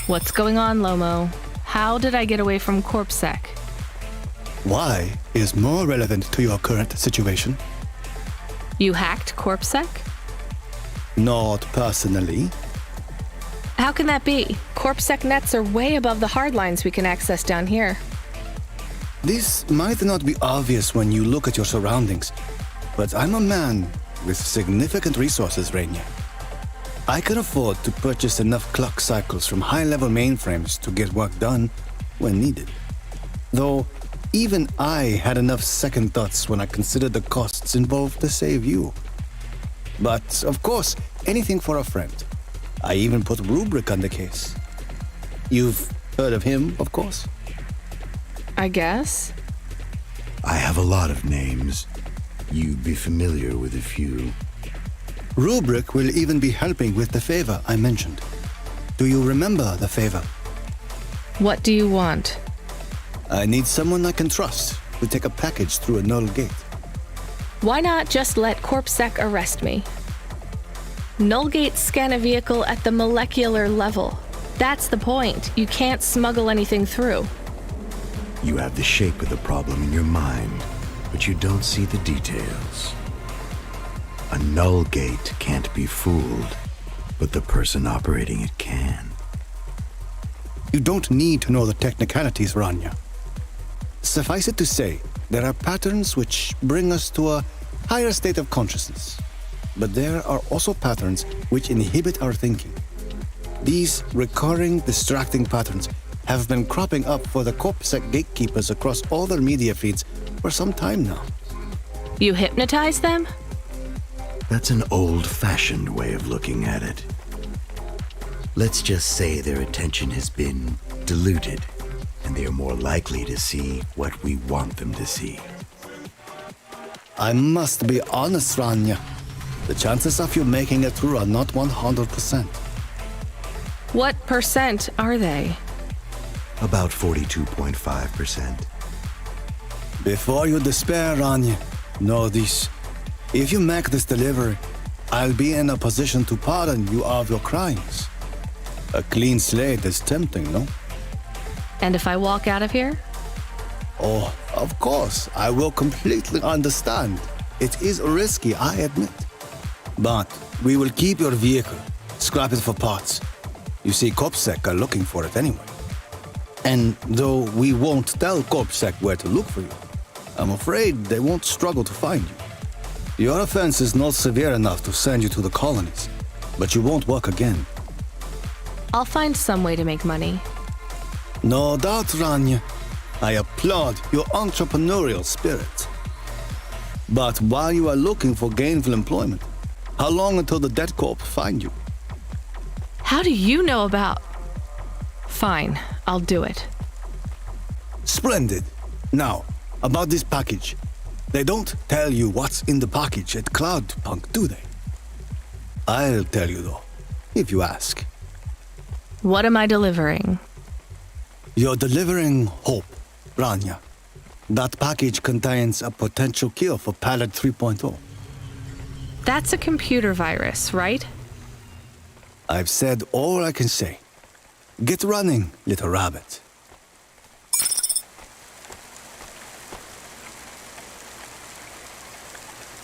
What's going on, Lomo? How did I get away from CorpSec? Why is more relevant to your current situation? You hacked CorpSec? Not personally. How can that be? CorpSec nets are way above the hardlines we can access down here. This might not be obvious when you look at your surroundings, but I'm a man with significant resources, Rania. I can afford to purchase enough clock cycles from high-level mainframes to get work done when needed. Though, even I had enough second thoughts when I considered the costs involved to save you. But, of course, anything for a friend. I even put Rubric on the case. You've heard of him, of course? I guess. I have a lot of names. You'd be familiar with a few. Rubric will even be helping with the favor I mentioned. Do you remember the favor? What do you want? I need someone I can trust to take a package through a null gate. Why not just let CorpSec arrest me? Null gates scan a vehicle at the molecular level. That's the point. You can't smuggle anything through. You have the shape of the problem in your mind, but you don't see the details. A null gate can't be fooled, but the person operating it can. You don't need to know the technicalities, Rania. Suffice it to say, there are patterns which bring us to a higher state of consciousness. But there are also patterns which inhibit our thinking. These recurring, distracting patterns have been cropping up for the CorpSec gatekeepers across all their media feeds for some time now. You hypnotize them? That's an old-fashioned way of looking at it. Let's just say their attention has been diluted, and they are more likely to see what we want them to see. I must be honest, Rania. The chances of you making it through are not 100%. What percent are they? About 42.5%. Before you despair, Rania, know this. If you make this delivery, I'll be in a position to pardon you of your crimes. A clean slate is tempting, no? And if I walk out of here? Oh, of course, I will completely understand. It is risky, I admit. But we will keep your vehicle, scrap it for parts. You see, CorpSec are looking for it anyway. And though we won't tell CorpSec where to look for you, I'm afraid they won't struggle to find you. Your offense is not severe enough to send you to the colonies, but you won't work again. I'll find some way to make money. No doubt, Rania. I applaud your entrepreneurial spirit. But while you are looking for gainful employment, how long until the dead corp find you? How do you know about... Fine, I'll do it. Splendid. Now, about this package. They don't tell you what's in the package at Cloudpunk, do they? I'll tell you though, if you ask. What am I delivering? You're delivering hope, Rania. That package contains a potential cure for Pallid 3.0. That's a computer virus, right? I've said all I can say. Get running, little rabbit.